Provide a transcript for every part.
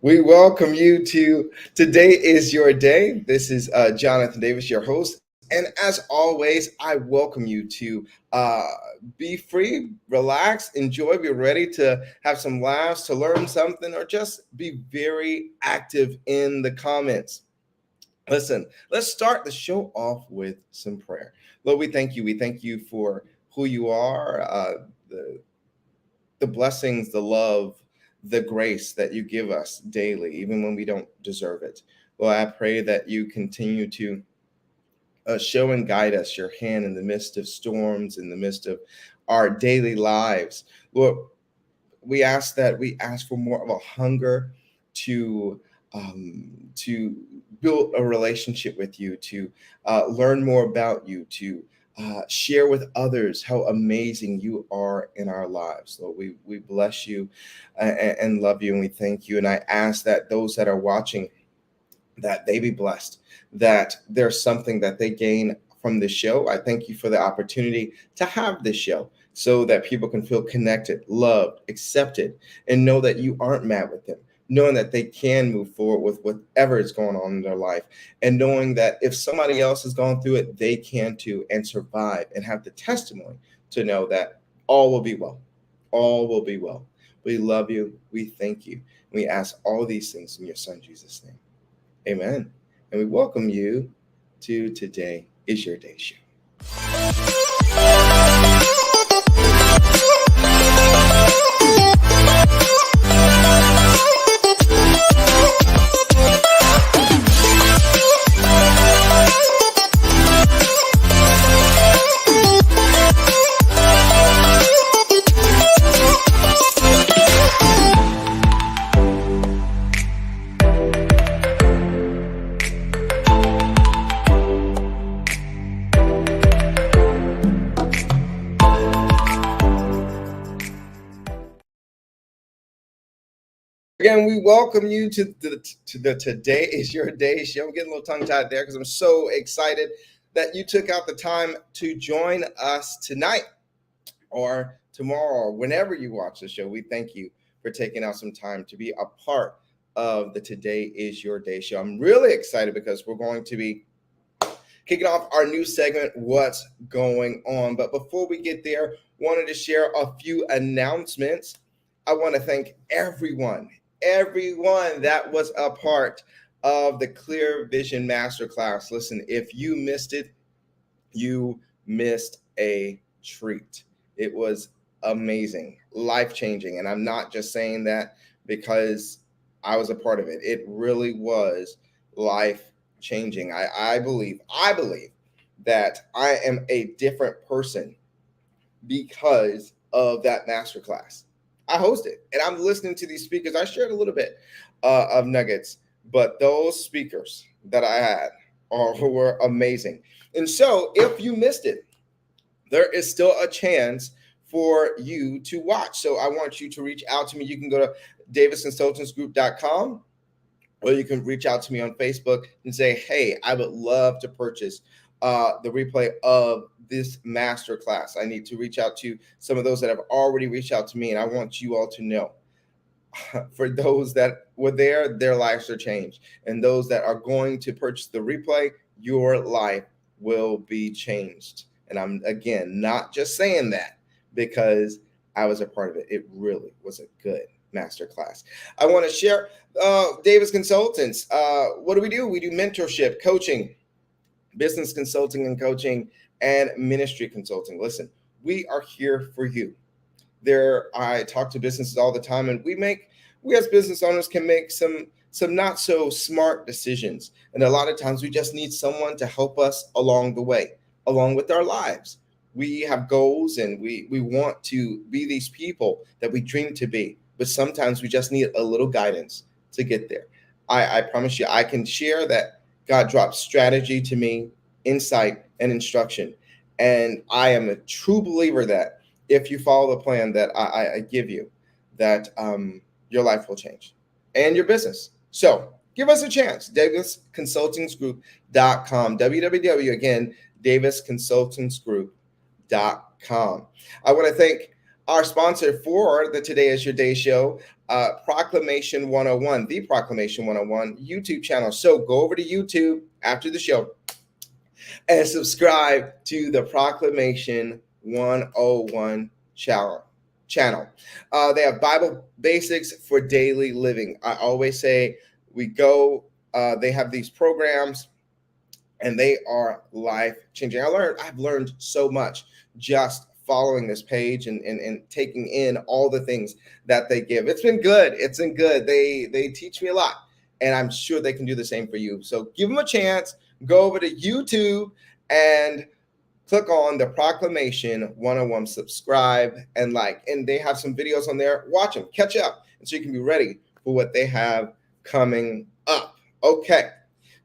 We welcome you to Today is Your Day. This is Jonathan Davis, your host. And as always, I welcome you to uh, be free, relax, enjoy, be ready to have some laughs, to learn something, or just be very active in the comments. Listen, let's start the show off with some prayer. Lord, we thank you. We thank you for who you are, the the blessings, the love, the grace that you give us daily, even when we don't deserve it. Lord, I pray that you continue to show and guide us your hand in the midst of storms, in the midst of our daily lives. Lord, we ask for more of a hunger to build a relationship with you, to learn more about you, to share with others how amazing you are in our lives. Lord, we bless you and love you, and we thank you. And I ask that those that are watching, that they be blessed, that there's something that they gain from this show. I thank you for the opportunity to have this show so that people can feel connected, loved, accepted, and know that you aren't mad with them, knowing that they can move forward with whatever is going on in their life, and knowing that if somebody else has gone through it, they can too, and survive and have the testimony to know that all will be well. All will be well. We love you. We thank you. We ask all these things in your son, Jesus' name. Amen. And we welcome you to Today is Your Day show. Again, we welcome you to the Today is Your Day show. I'm getting a little tongue tied there because I'm so excited that you took out the time to join us tonight or tomorrow or whenever you watch the show. We thank you for taking out some time to be a part of the Today is Your Day show. I'm really excited because we're going to be kicking off our new segment, What's Going On. But before we get there, wanted to share a few announcements. I want to thank everyone that was a part of the Clear Vision Masterclass. Listen, if you missed it, you missed a treat. It was amazing, life-changing. And I'm not just saying that because I was a part of it. It really was life-changing. I believe that I am a different person because of that masterclass. I hosted, and I'm listening to these speakers. I shared a little bit of nuggets, but those speakers that I had were amazing. And so, if you missed it, there is still a chance for you to watch. So, I want you to reach out to me. You can go to davisconsultantsgroup.com, or you can reach out to me on Facebook and say, hey, I would love to purchase the replay of this masterclass. I need to reach out to some of those that have already reached out to me, and I want you all to know, for those that were there, their lives are changed. And those that are going to purchase the replay, your life will be changed. And I'm, again, not just saying that because I was a part of it. It really was a good masterclass. I want to share Davis Consultants. What do? We do mentorship, coaching, business consulting and coaching, and ministry consulting. Listen, we are here for you. I talk to businesses all the time, and we as business owners can make some not so smart decisions. And a lot of times we just need someone to help us along the way, along with our lives. We have goals, and we want to be these people that we dream to be, but sometimes we just need a little guidance to get there. I promise you, I can share that God drops strategy to me, insight, and instruction. And I am a true believer that if you follow the plan that I give you, that your life will change and your business. So give us a chance. DavisConsultingsGroup.com. www, again, DavisConsultingsGroup.com. I want to thank our sponsor for the Today is Your Day show, Proclamation 101, the Proclamation 101 YouTube channel. So go over to YouTube after the show and subscribe to the Proclamation 101 channel. They have Bible basics for daily living. I always say they have these programs and they are life changing. I've learned so much just following this page and taking in all the things that they give. It's been good. They teach me a lot, and I'm sure they can do the same for you. So give them a chance. Go over to YouTube and click on the Proclamation 101, subscribe and like. And they have some videos on there. Watch them, catch up, and so you can be ready for what they have coming up. Okay.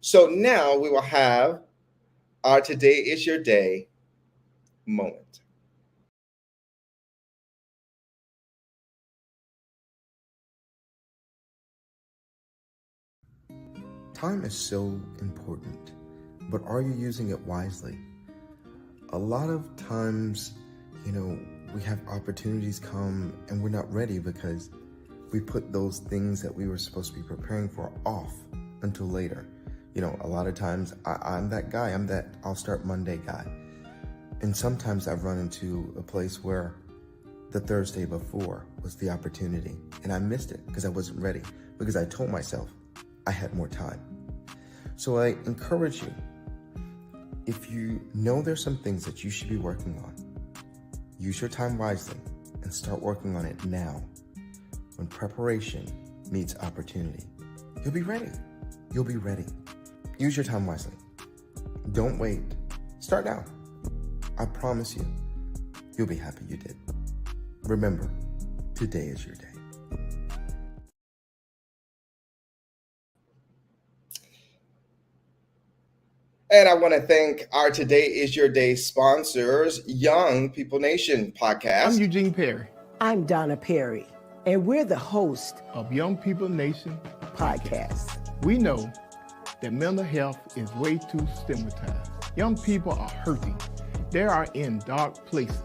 So now we will have our Today is Your Day moment. Time is so important, but are you using it wisely? A lot of times, we have opportunities come and we're not ready because we put those things that we were supposed to be preparing for off until later. A lot of times I'm that guy, I'm that I'll start Monday guy. And sometimes I've run into a place where the Thursday before was the opportunity and I missed it because I wasn't ready, because I told myself I had more time. So I encourage you, if you know there's some things that you should be working on, use your time wisely and start working on it now. When preparation meets opportunity, you'll be ready. You'll be ready. Use your time wisely. Don't wait. Start now. I promise you, you'll be happy you did. Remember, today is your day. And I want to thank our Today is Your Day sponsors, Young People Nation podcast. I'm Eugene Perry. I'm Donna Perry, and we're the host of Young People Nation podcast. We know that mental health is way too stigmatized. Young people are hurting. They are in dark places,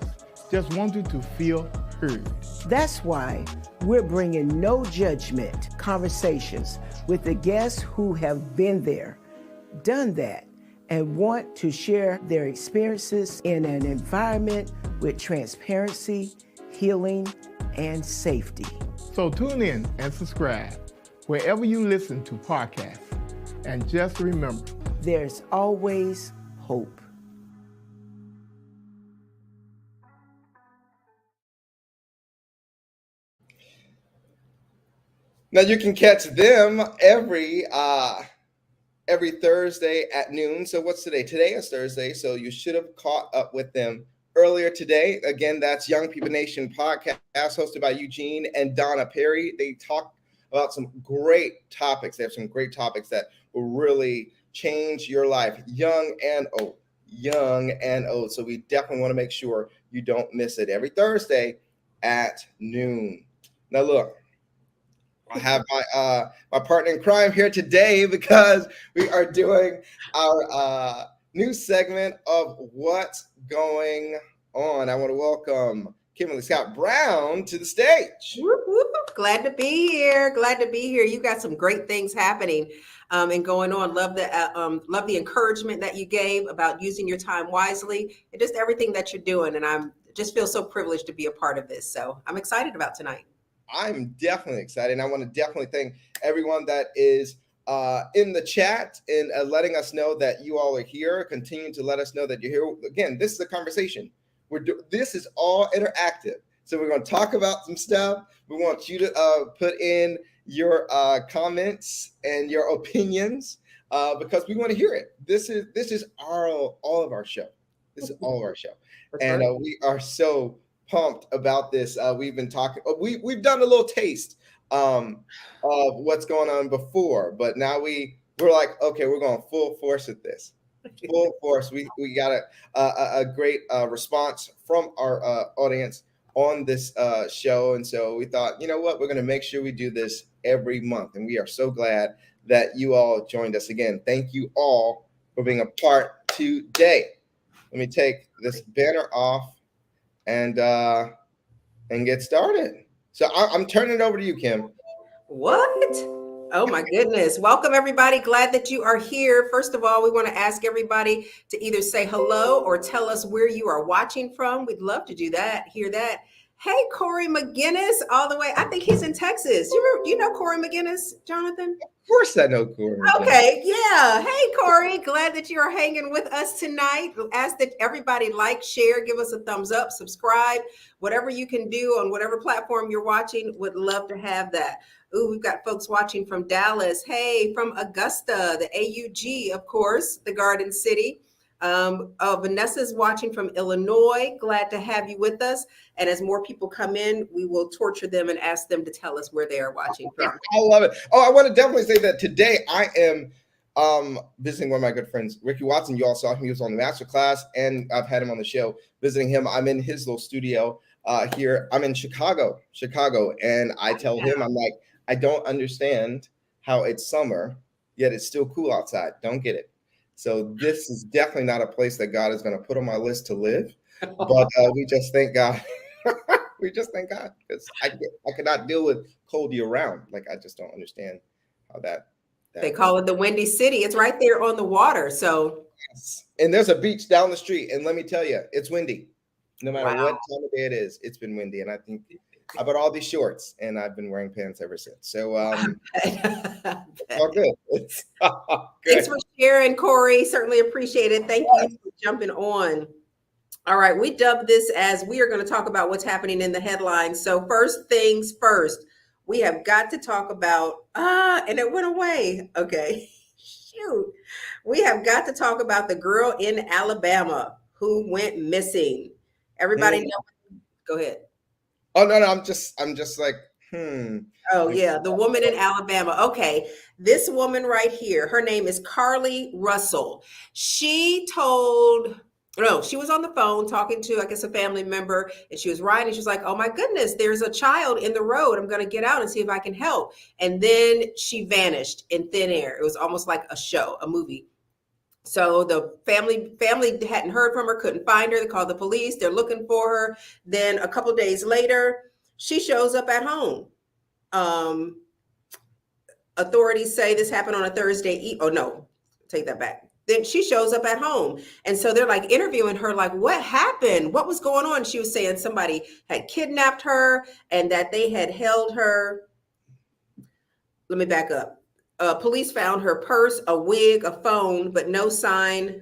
just wanting to feel heard. That's why we're bringing no judgment conversations with the guests who have been there, done that, and want to share their experiences in an environment with transparency, healing, and safety. So tune in and subscribe wherever you listen to podcasts. And just remember, there's always hope. Now you can catch them every Thursday at noon. So what's today? Today is Thursday, so you should have caught up with them earlier today. Again, that's Young People Nation podcast hosted by Eugene and Donna Perry. They talk about some great topics. They have some great topics that will really change your life, young and old. So we definitely want to make sure you don't miss it every Thursday at noon. Now look, I have my partner in crime here today because we are doing our new segment of What's Going On. I want to welcome Kimberly Scott Brown to the stage. Whoop, whoop. Glad to be here. You got some great things happening and going on. Love the encouragement that you gave about using your time wisely and just everything that you're doing. And I'm just feel so privileged to be a part of this. So I'm excited about tonight. I'm definitely excited. And I want to definitely thank everyone that is in the chat and letting us know that you all are here. Continue to let us know that you're here. Again, this is a conversation. This is all interactive. So we're going to talk about some stuff. We want you to put in your comments and your opinions because we want to hear it. This is all of our show. This is all of our show. And we are so pumped about this. We've been talking. We've done a little taste of what's going on before, but now we're like, okay, we're going full force at this. Full force. We got a great response from our audience on this show, and so we thought, you know what, we're going to make sure we do this every month, and we are so glad that you all joined us again. Thank you all for being a part today. Let me take this banner off and get started. So I'm turning it over to you, Kim. What? Oh my goodness. Welcome everybody. Glad that you are here. First of all, we want to ask everybody to either say hello or tell us where you are watching from. We'd love to do that, hear that. Hey, Corey McGinnis, all the way. I think he's in Texas. You know Corey McGinnis, Jonathan? Of course I know Corey. Okay, yeah. Hey, Corey, glad that you are hanging with us tonight. Ask that everybody like, share, give us a thumbs up, subscribe, whatever you can do on whatever platform you're watching. Would love to have that. Ooh, we've got folks watching from Dallas. Hey, from Augusta, the AUG, of course, the Garden City. Vanessa's watching from Illinois. Glad to have you with us. And as more people come in, we will torture them and ask them to tell us where they are watching from. I love it. Oh, I want to definitely say that today I am visiting one of my good friends, Ricky Watson. You all saw him. He was on the masterclass, and I've had him on the show visiting him. I'm in his little studio here. I'm in Chicago, and I tell him, I'm like, I don't understand how it's summer, yet it's still cool outside. Don't get it. So this is definitely not a place that God is going to put on my list to live, but we just thank God. We just thank God, because I cannot deal with cold year round. Like, I just don't understand how that they call it the Windy City. It's right there on the water. So, yes. And there's a beach down the street, and let me tell you, it's windy. No matter what time of day it is, it's been windy, and I think I bought all these shorts, and I've been wearing pants ever since. So all good. It's all good. Thanks for sharing, Corey. Certainly appreciate it. Thank you for jumping on. All right, we dubbed this as we are going to talk about what's happening in the headlines. So first things first, we have got to talk about, and it went away. Okay, shoot. We have got to talk about the girl in Alabama who went missing. Everybody know? Go ahead. Oh, no, I'm just like, Oh, yeah. The woman in Alabama. Okay. This woman right here, her name is Carlee Russell. She was on the phone talking to, I guess, a family member, and she was riding. She was like, oh my goodness, there's a child in the road. I'm going to get out and see if I can help. And then she vanished in thin air. It was almost like a movie. So the family hadn't heard from her, couldn't find her. They called the police. They're looking for her. Then a couple of days later, she shows up at home. Authorities say this happened on a Thursday. Oh, no, take that back. Then she shows up at home. And so they're like interviewing her, like, what happened? What was going on? She was saying somebody had kidnapped her and that they had held her. Let me back up. Police found her purse, a wig, a phone, but no sign.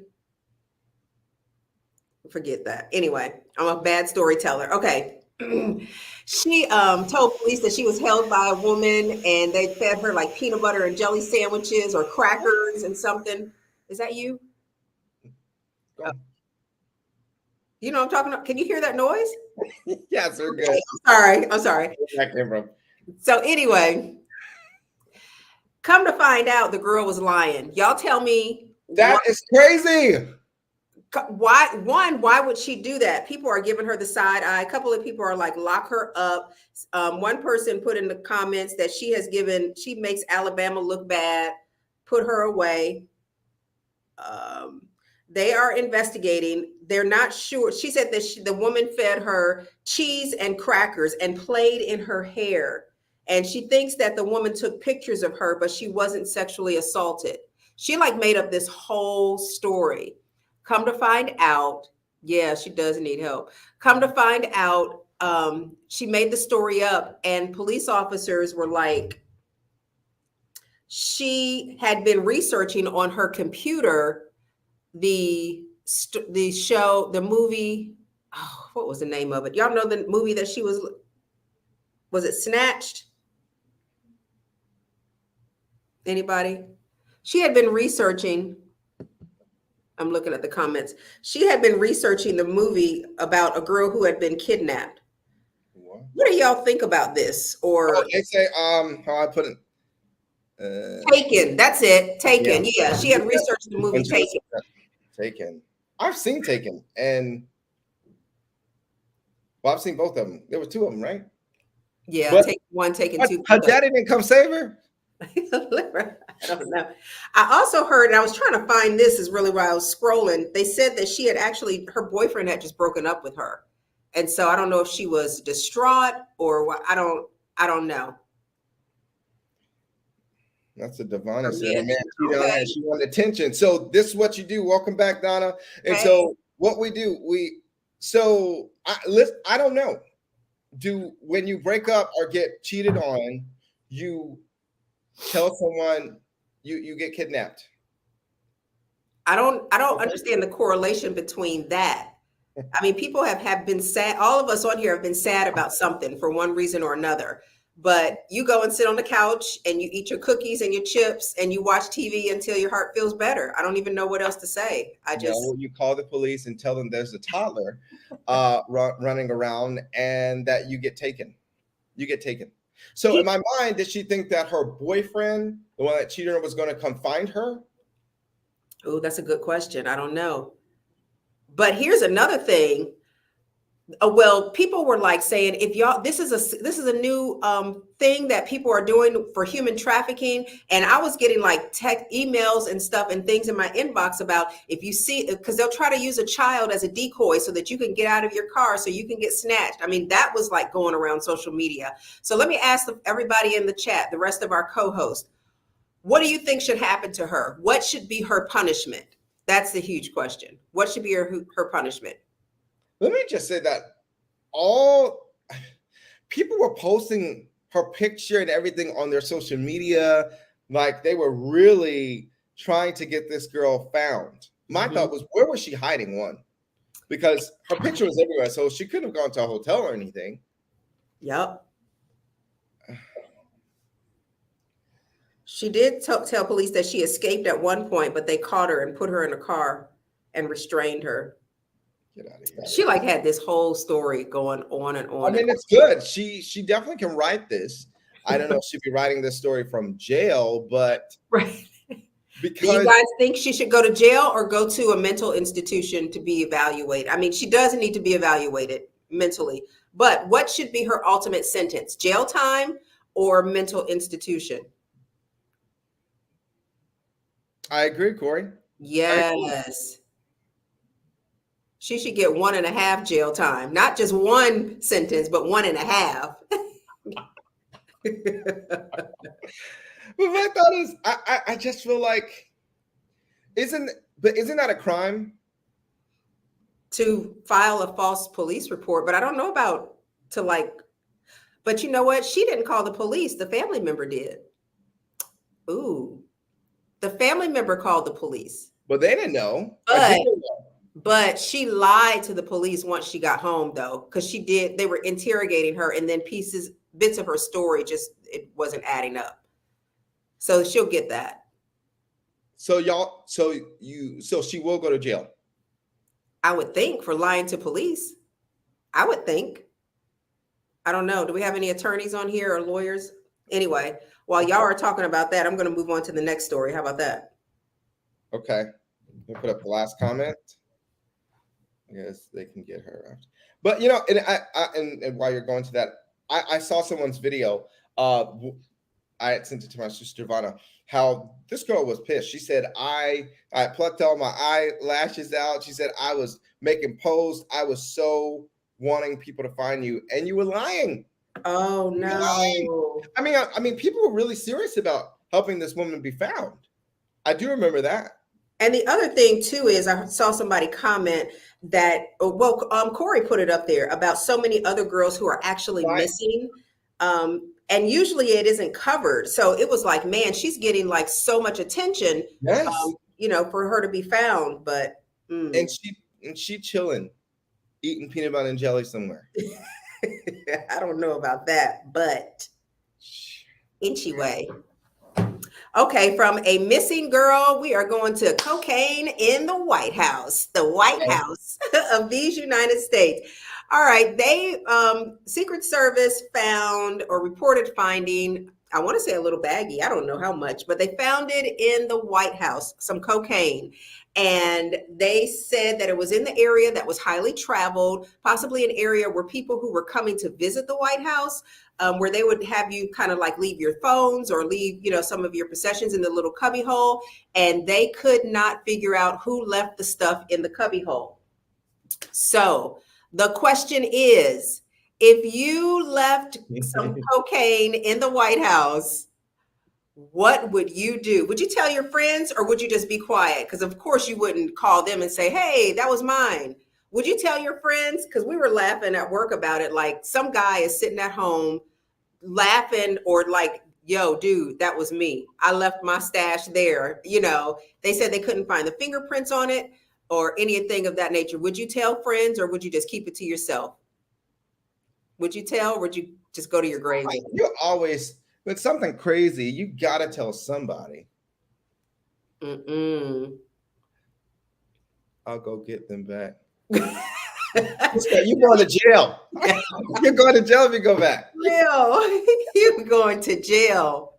Forget that. Anyway, I'm a bad storyteller. Okay. She told police that she was held by a woman and they fed her like peanut butter and jelly sandwiches or crackers and something. Is that you? You know what I'm talking about? Can you hear that noise? Yes, we're good. I'm sorry. Where that came from. So anyway, come to find out the girl was lying. Y'all tell me. That is crazy. Why would she do that? People are giving her the side eye. A couple of people are like, lock her up. One person put in the comments that she makes Alabama look bad, put her away. They are investigating. They're not sure. She said that the woman fed her cheese and crackers and played in her hair. And she thinks that the woman took pictures of her, but she wasn't sexually assaulted. She like made up this whole story. Come to find out, yeah, she does need help. Come to find out, she made the story up and police officers were like, she had been researching on her computer the movie, what was the name of it? Y'all know the movie that she was it Snatched? Anybody? She had been researching. I'm looking at the comments. She had been researching the movie about a girl who had been kidnapped. What do y'all think about this? Or they say, how I put it? Taken. That's it. Taken. Yeah. She had researched the movie Taken. Taken. I've seen Taken, and I've seen both of them. There were two of them, right? Yeah. Taken 1, Taken 2. Her daddy didn't come save her. I don't know. I also heard, and I was trying to find this is really why I was scrolling. They said that she had actually, her boyfriend had just broken up with her. And so I don't know if she was distraught or what. I don't know. That's a Devonna said. Yeah. A man cheated on her and she wanted attention. So this is what you do. Welcome back, Donna. And Hey. so what we do, I don't know. When you break up or get cheated on, you tell someone you get kidnapped. I don't understand the correlation between that. I mean, people have been sad. All of us on here have been sad about something for one reason or another. But you go and sit on the couch and you eat your cookies and your chips and you watch TV until your heart feels better. I don't even know what else to say. You call the police and tell them there's a toddler running around and that you get taken. You get taken. So in my mind, did she think that her boyfriend, the one that cheated on her, was going to come find her? Oh, that's a good question. I don't know. But here's another thing. Well, people were like saying, if y'all, this is a new thing that people are doing for human trafficking. And I was getting like tech emails and stuff and things in my inbox about if you see, because they'll try to use a child as a decoy so that you can get out of your car so you can get snatched. I mean, that was like going around social media. So let me ask everybody in the chat, the rest of our co-hosts, what do you think should happen to her? What should be her punishment? That's the huge question. What should be her punishment? Let me just say that all people were posting her picture and everything on their social media, like they were really trying to get this girl found. My thought was, where was she hiding? One, because her picture was everywhere, so she couldn't have gone to a hotel or anything. Yep. She did tell police that she escaped at one point, but they caught her and put her in a car and restrained her. Get out of here. She like had this whole story going on and on. I mean, it's good. She definitely can write this. I don't know if she'd be writing this story from jail, but right. Because do you guys think she should go to jail or go to a mental institution to be evaluated? I mean, she does need to be evaluated mentally, but what should be her ultimate sentence? Jail time or mental institution? I agree, Corey. Yes. She should get 1.5 jail time, not just one sentence, but 1.5. But my thought is, I just feel like, isn't that a crime? To file a false police report, but I don't know about but you know what? She didn't call the police. The family member did. Ooh, the family member called the police. But they didn't know. But she lied to the police once she got home, though, because they were interrogating her, and then bits of her story it wasn't adding up. So she'll get that. So she will go to jail. I would think, for lying to police. I would think. I don't know. Do we have any attorneys on here or lawyers? Anyway, while y'all are talking about that, I'm going to move on to the next story. How about that? Okay. We'll put up the last comment. I guess they can get her out. But and while you're going to that, I saw someone's video. I had sent it to my sister Vanna, how this girl was pissed. She said, I plucked all my eyelashes out. She said, I was making posts. I was so wanting people to find you, and you were lying. Oh no. I mean, people were really serious about helping this woman be found. I do remember that. And the other thing too is I saw somebody comment that, Corey put it up there about so many other girls who are actually missing. And usually it isn't covered. So it was like, man, she's getting like so much attention, yes. For her to be found. But and she chilling, eating peanut butter and jelly somewhere. I don't know about that, but anyway. Okay, from a missing girl, we are going to cocaine in the White House, of these United States. All right, they Secret Service found or reported finding, I want to say a little baggie, I don't know how much, but they found it in the White House, some cocaine. And they said that it was in the area that was highly traveled, possibly an area where people who were coming to visit the White House, where they would have you kind of like leave your phones or leave, some of your possessions in the little cubby hole. And they could not figure out who left the stuff in the cubby hole. So The question is, if you left some cocaine in the White House, what would you do? Would you tell your friends or would you just be quiet? Because of course you wouldn't call them and say, hey, that was mine. Would you tell your friends? Because we were laughing at work about it. Like some guy is sitting at home laughing or like, yo, dude, that was me. I left my stash there. You know, they said they couldn't find the fingerprints on it or anything of that nature. Would you tell friends or would you just keep it to yourself? Would you tell or would you just go to your grave? You always, with something crazy, you got to tell somebody. Mm-mm. I'll go get them back. You're going to jail. You're going to jail if you go back. Jail. You're going to jail.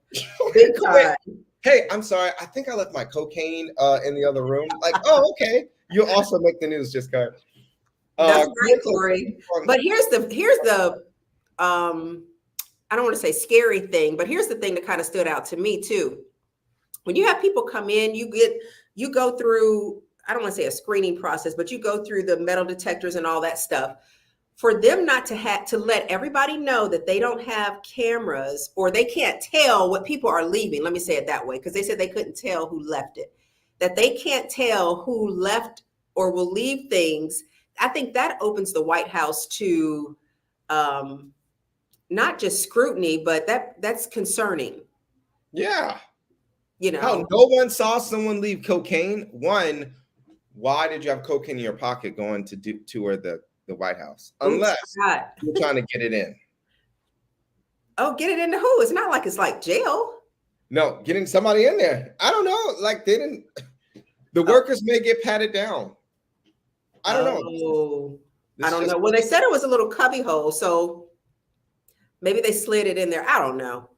Big time. Hey, I'm sorry. I think I left my cocaine in the other room. Like, oh, okay. You'll also make the news, just kind. That's great, Corey. But here's the I don't want to say scary thing, but here's the thing that kind of stood out to me too. When you have people come in, you go through, I don't want to say a screening process, but you go through the metal detectors and all that stuff. For them not to let everybody know that they don't have cameras or they can't tell what people are leaving. Let me say it that way, because they said they couldn't tell who left it. That they can't tell who left or will leave things. I think that opens the White House to not just scrutiny, but that's concerning. Yeah. You know, how no one saw someone leave cocaine. One, why did you have cocaine in your pocket going to tour the White House? Unless you're trying to get it in. Oh, get it into who? It's not like it's like jail. No, getting somebody in there. I don't know. Like they didn't. The workers may get patted down. I don't know. I don't know. Well, they said it was a little cubby hole, so maybe they slid it in there. I don't know.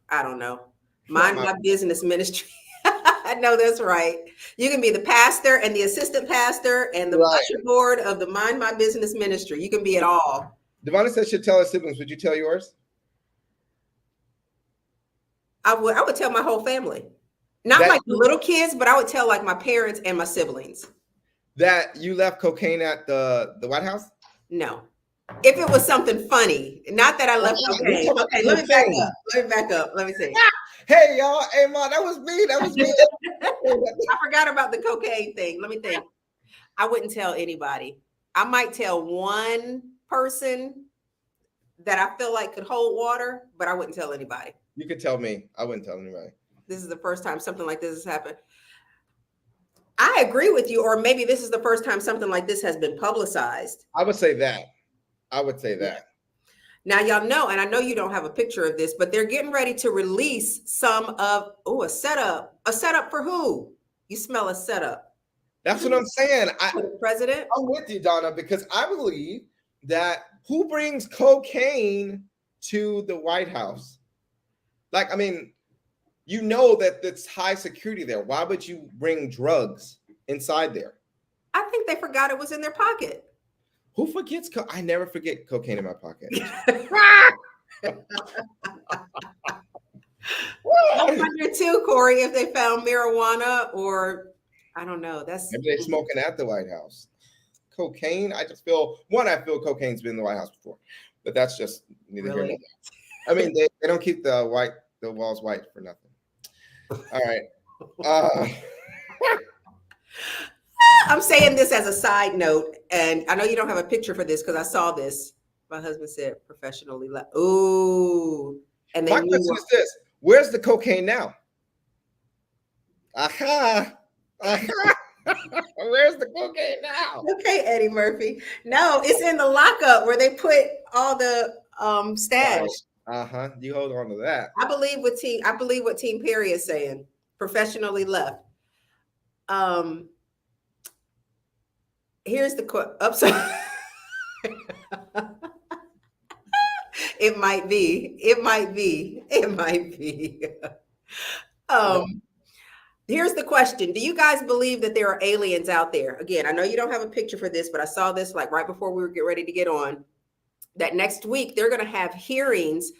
Mind my business ministry. I know that's right. You can be the pastor and the assistant pastor and the usher board of the Mind My Business ministry. You can be it all. Devonna said she'd tell her siblings. Would you tell yours? I would tell my whole family. Not like the little kids, but I would tell like my parents and my siblings. That you left cocaine at the White House? No. If it was something funny, not that I left cocaine. Okay, let me back up. Let me see. Hey, y'all. Hey, Ma, that was me. I forgot about the cocaine thing. Let me think. I wouldn't tell anybody. I might tell one person that I feel like could hold water, but I wouldn't tell anybody. You could tell me. I wouldn't tell anybody. This is the first time something like this has happened. I agree with you, or maybe this is the first time something like this has been publicized. I would say that. Now, y'all know, and I know you don't have a picture of this, but they're getting ready to release some of, a setup. A setup for who? You smell a setup. That's what I'm saying. For the president? I'm with you, Donna, because I believe that who brings cocaine to the White House? Like, I mean, you know that it's high security there. Why would you bring drugs inside there? I think they forgot it was in their pocket. Who forgets? I never forget cocaine in my pocket. I wonder too, Corey, if they found marijuana or I don't know. Maybe they're smoking at the White House. Cocaine. I feel cocaine's been in the White House before, but that's just neither here nor there. I mean, they don't keep the walls white for nothing. All right. I'm saying this as a side note, and I know you don't have a picture for this because I saw this. My husband said professionally. Ooh. And then my question is this: where's the cocaine now? Aha. Where's the cocaine now? Okay, Eddie Murphy. No, it's in the lockup where they put all the stash. You hold on to that. I believe what Team Perry is saying. Professionally left. Here's the upside. It might be. Here's the question. Do you guys believe that there are aliens out there? Again, I know you don't have a picture for this, but I saw this like right before we were getting ready to get on. That next week they're going to have hearings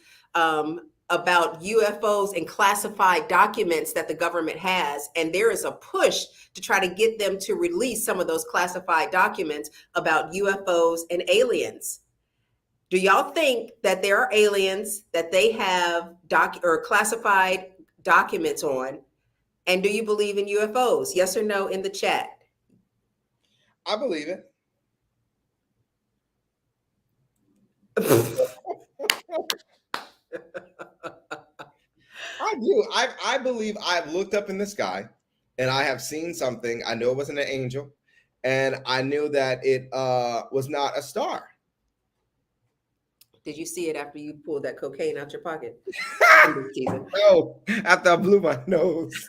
about UFOs and classified documents that the government has. And there is a push to try to get them to release some of those classified documents about UFOs and aliens. Do y'all think that there are aliens that they have classified documents on? And do you believe in UFOs? Yes or no in the chat? I believe it. I do. I believe I've looked up in the sky and I have seen something. I know it wasn't an angel, and I knew that it was not a star. Did you see it after you pulled that cocaine out your pocket? No, after I blew my nose.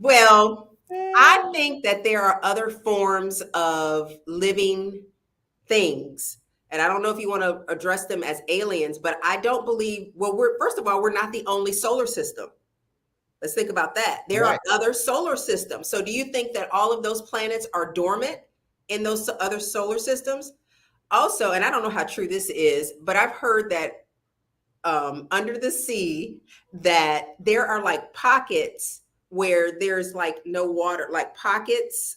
Well, I think that there are other forms of living things. And I don't know if you want to address them as aliens, but I don't believe, well, first of all, we're not the only solar system. Let's think about that. There are other solar systems. So do you think that all of those planets are dormant in those other solar systems? Also, and I don't know how true this is, but I've heard that under the sea, that there are like pockets where there's like no water, like pockets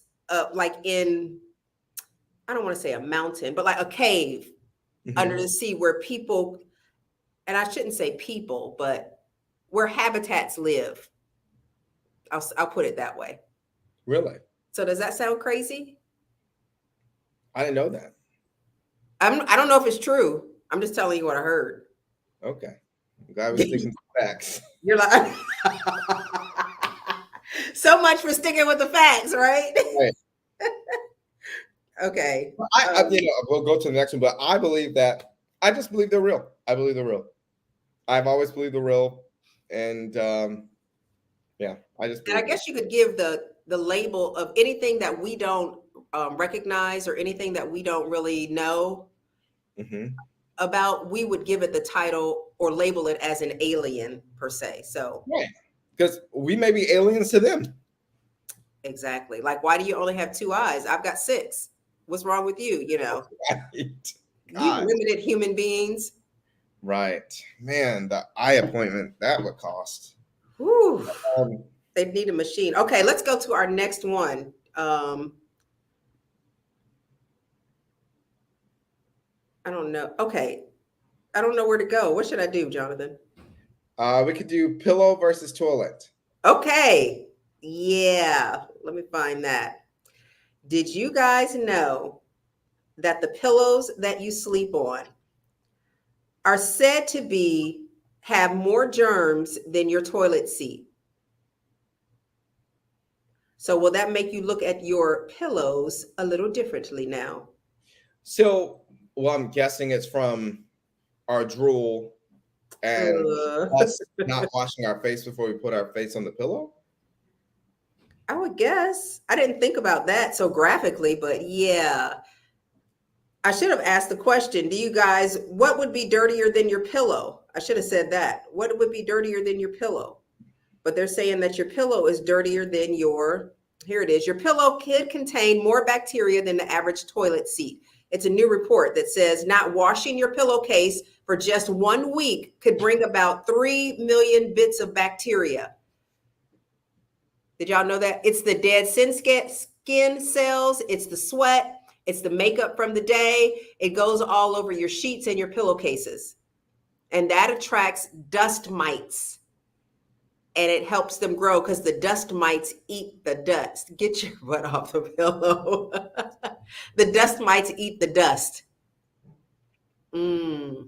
like in, I don't want to say a mountain, but like a cave under the sea where people, and I shouldn't say people, but where habitats live. I'll put it that way. Really? So does that sound crazy? I didn't know that. I don't know if it's true. I'm just telling you what I heard. Okay. I'm glad we're sticking to facts. You're like, so much for sticking with the facts, right? Right. Okay. We'll go to the next one, but I believe that I just believe they're real. I believe they're real. I've always believed they're real, and I just. And I guess you could give the label of anything that we don't recognize or anything that we don't really know about. We would give it the title or label it as an alien per se. So right, because we may be aliens to them. Exactly. Like, why do you only have 2 eyes? I've got 6. What's wrong with you? You know, Right. you limited human beings. Right, man. The eye appointment that would cost. Whew. They need a machine. Okay, let's go to our next one. I don't know. Okay, I don't know where to go. What should I do, Jonathan? We could do pillow versus toilet. Okay. Yeah, let me find that. Did you guys know that the pillows that you sleep on are said to have more germs than your toilet seat? So will that make you look at your pillows a little differently now? So, well, I'm guessing it's from our drool and us not washing our face before we put our face on the pillow. I would guess. I didn't think about that so graphically, but yeah. I should have asked the question, do you guys, what would be dirtier than your pillow? I should have said that. What would be dirtier than your pillow? But they're saying that your pillow is dirtier than here it is. Your pillow could contain more bacteria than the average toilet seat. It's a new report that says not washing your pillowcase for just 1 week could bring about 3 million bits of bacteria. Did y'all know that? It's the dead skin cells, it's the sweat, it's the makeup from the day. It goes all over your sheets and your pillowcases. And that attracts dust mites. And it helps them grow because the dust mites eat the dust. Get your butt off the pillow. The dust mites eat the dust. So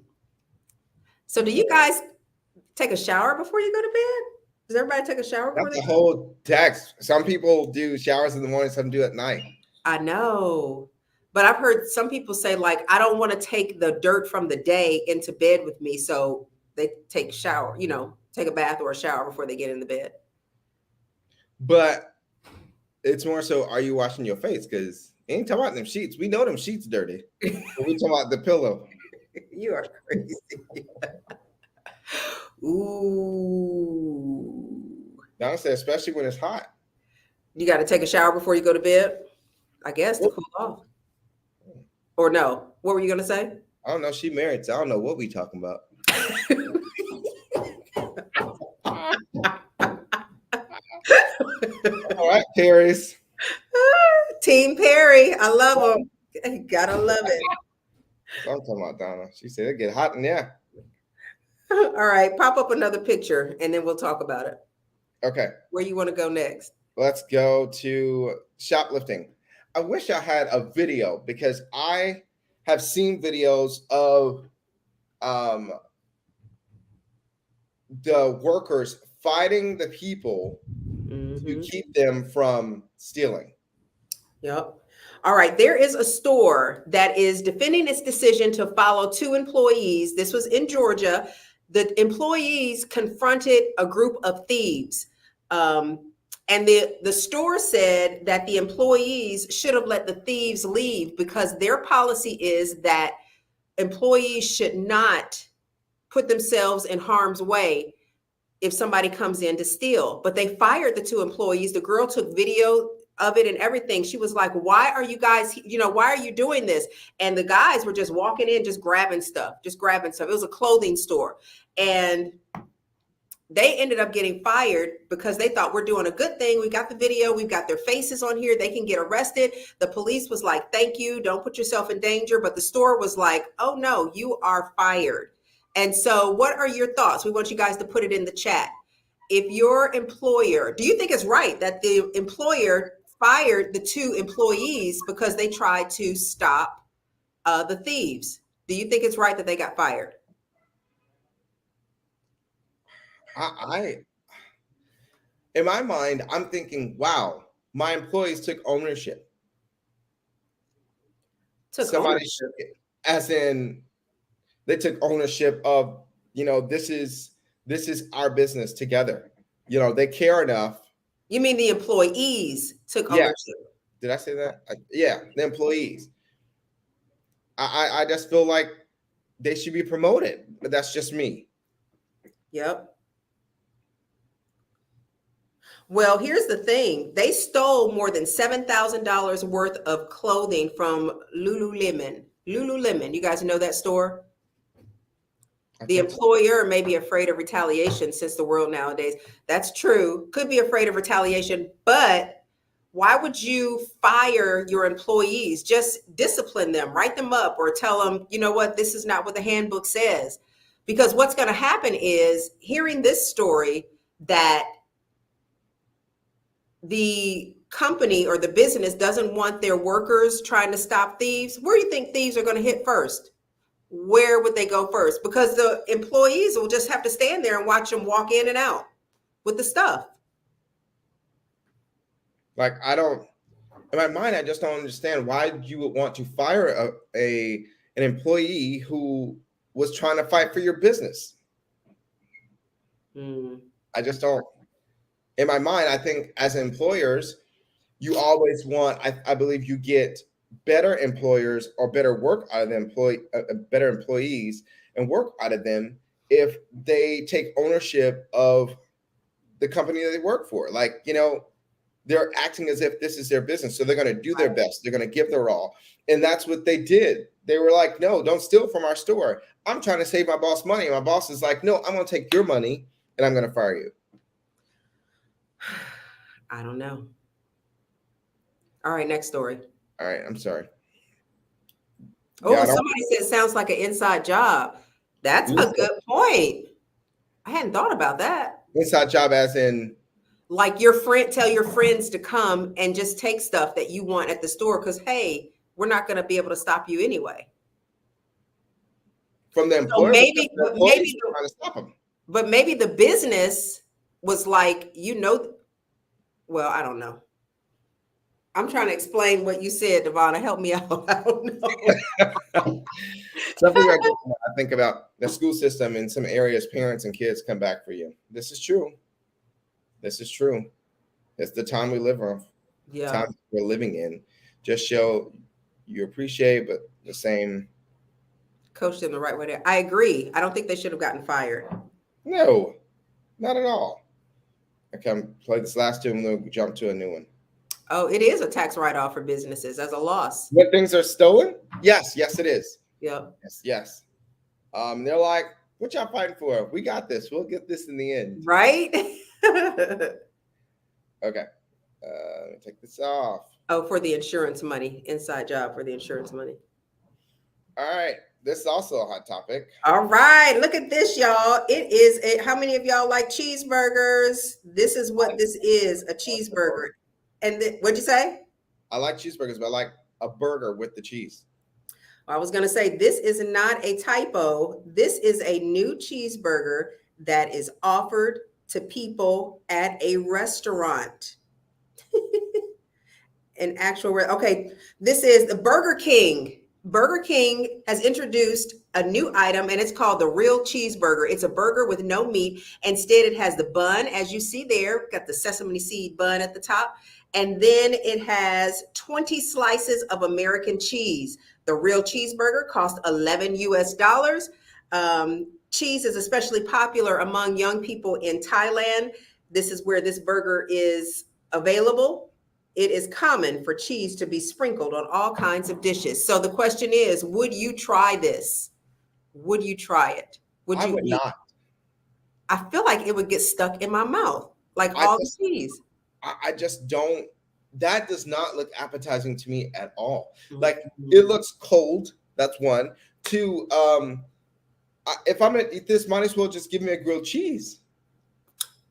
do you guys take a shower before you go to bed? Does everybody take a shower before That's the whole text. Some people do showers in the morning, some do at night. I know. But I've heard some people say, like, I don't want to take the dirt from the day into bed with me. So they take a shower, take a bath or a shower before they get in the bed. But it's more so, are you washing your face? Because ain't talking about them sheets. We know them sheets dirty. We talking about the pillow. You are crazy. Ooh. Honestly, especially when it's hot. You got to take a shower before you go to bed, I guess, to cool off. Or no? What were you going to say? I don't know. She married, so I don't know what we talking about. All right, Paris. Team Perry. I love them. You gotta love it. I'm talking about Donna. She said it get hot in there. All right, pop up another picture and then we'll talk about it. Okay, Where you want to go next? let's go to shoplifting. I wish I had a video because I have seen videos of the workers fighting the people to keep them from stealing. Yep. All right. There is a store that is defending its decision to follow two employees. This was in Georgia. The employees confronted a group of thieves. And the store said that the employees should have let the thieves leave because their policy is that employees should not put themselves in harm's way if somebody comes in to steal. But they fired the two employees. The girl took video of it and everything. She was like, why are you guys, why are you doing this? And the guys were just walking in, just grabbing stuff. It was a clothing store. And they ended up getting fired because they thought, we're doing a good thing. We got the video. We've got their faces on here. They can get arrested. The police was like, thank you. Don't put yourself in danger. But the store was like, oh no, you are fired. And so what are your thoughts? We want you guys to put it in the chat. If your employer, do you think it's right that the employer fired the two employees because they tried to stop the thieves? Do you think it's right that they got fired? I in my mind, I'm thinking, wow, my employees took ownership. Somebody took it, as in they took ownership of, this is our business together. They care enough. You mean the employees took ownership? Did I say that? Yeah, the employees. I just feel like they should be promoted, but that's just me. Yep. Well, here's the thing. They stole more than $7,000 worth of clothing from Lululemon. Lululemon, you guys know that store? The employer may be afraid of retaliation since the world nowadays. That's true. Could be afraid of retaliation, but why would you fire your employees? Just discipline them, write them up, or tell them, you know what, this is not what the handbook says. Because what's going to happen is, hearing this story that the company or the business doesn't want their workers trying to stop thieves, where do you think thieves are going to hit first? Where would they go first? Because the employees will just have to stand there and watch them walk in and out with the stuff. Like, in my mind, I just don't understand why you would want to fire an employee who was trying to fight for your business. I just don't. In my mind, I think as employers, you always want, I believe you get better employers or better work out of the better employees and work out of them if they take ownership of the company that they work for. Like, they're acting as if this is their business. So they're going to do their best. They're going to give their all. And that's what they did. They were like, no, don't steal from our store. I'm trying to save my boss money. And my boss is like, no, I'm going to take your money and I'm going to fire you. I don't know. All right, next story. All right, I'm sorry. Oh, somebody said sounds like an inside job. That's a good point. I hadn't thought about that. Inside job as in? Like your friend, tell your friends to come and just take stuff that you want at the store because, hey, we're not going to be able to stop you anyway. From the employer? So maybe trying to stop them. But maybe the business was like, well, I don't know. I'm trying to explain what you said, Devonna. Help me out. I don't know. Something I think about the school system in some areas, parents and kids come back for you. This is true. This is true. It's the time we live in. Yeah. Time we're living in. Just show you appreciate, but the same. Coach them the right way there. I agree. I don't think they should have gotten fired. No, not at all. I can play this last two and we'll jump to a new one. Oh, it is a tax write-off for businesses as a loss. When things are stolen? Yes, it is. Yep. Yes, yes. They're like, what y'all fighting for? We got this. We'll get this in the end. Right? Okay. Let me take this off. Oh, for the insurance money, inside job for the insurance money. All right. This is also a hot topic. All right, look at this, y'all. It is how many of y'all like cheeseburgers? This is what this is, a cheeseburger. And what'd you say? I like cheeseburgers, but I like a burger with the cheese. I was going to say, this is not a typo. This is a new cheeseburger that is offered to people at a restaurant. An actual, okay, this is the Burger King. Burger King has introduced a new item, and it's called the Real Cheeseburger. It's a burger with no meat. Instead, it has the bun, as you see there, got the sesame seed bun at the top. And then it has 20 slices of American cheese. The Real Cheeseburger costs $11 US. Cheese is especially popular among young people in Thailand. This is where this burger is available. It is common for cheese to be sprinkled on all kinds of dishes. So the question is, would you try this? Would you try it? I would not. I feel like it would get stuck in my mouth, like all the cheese. I just don't. That does not look appetizing to me at all. Mm-hmm. Like, it looks cold. That's one. Two, if I'm gonna eat this, might as well just give me a grilled cheese.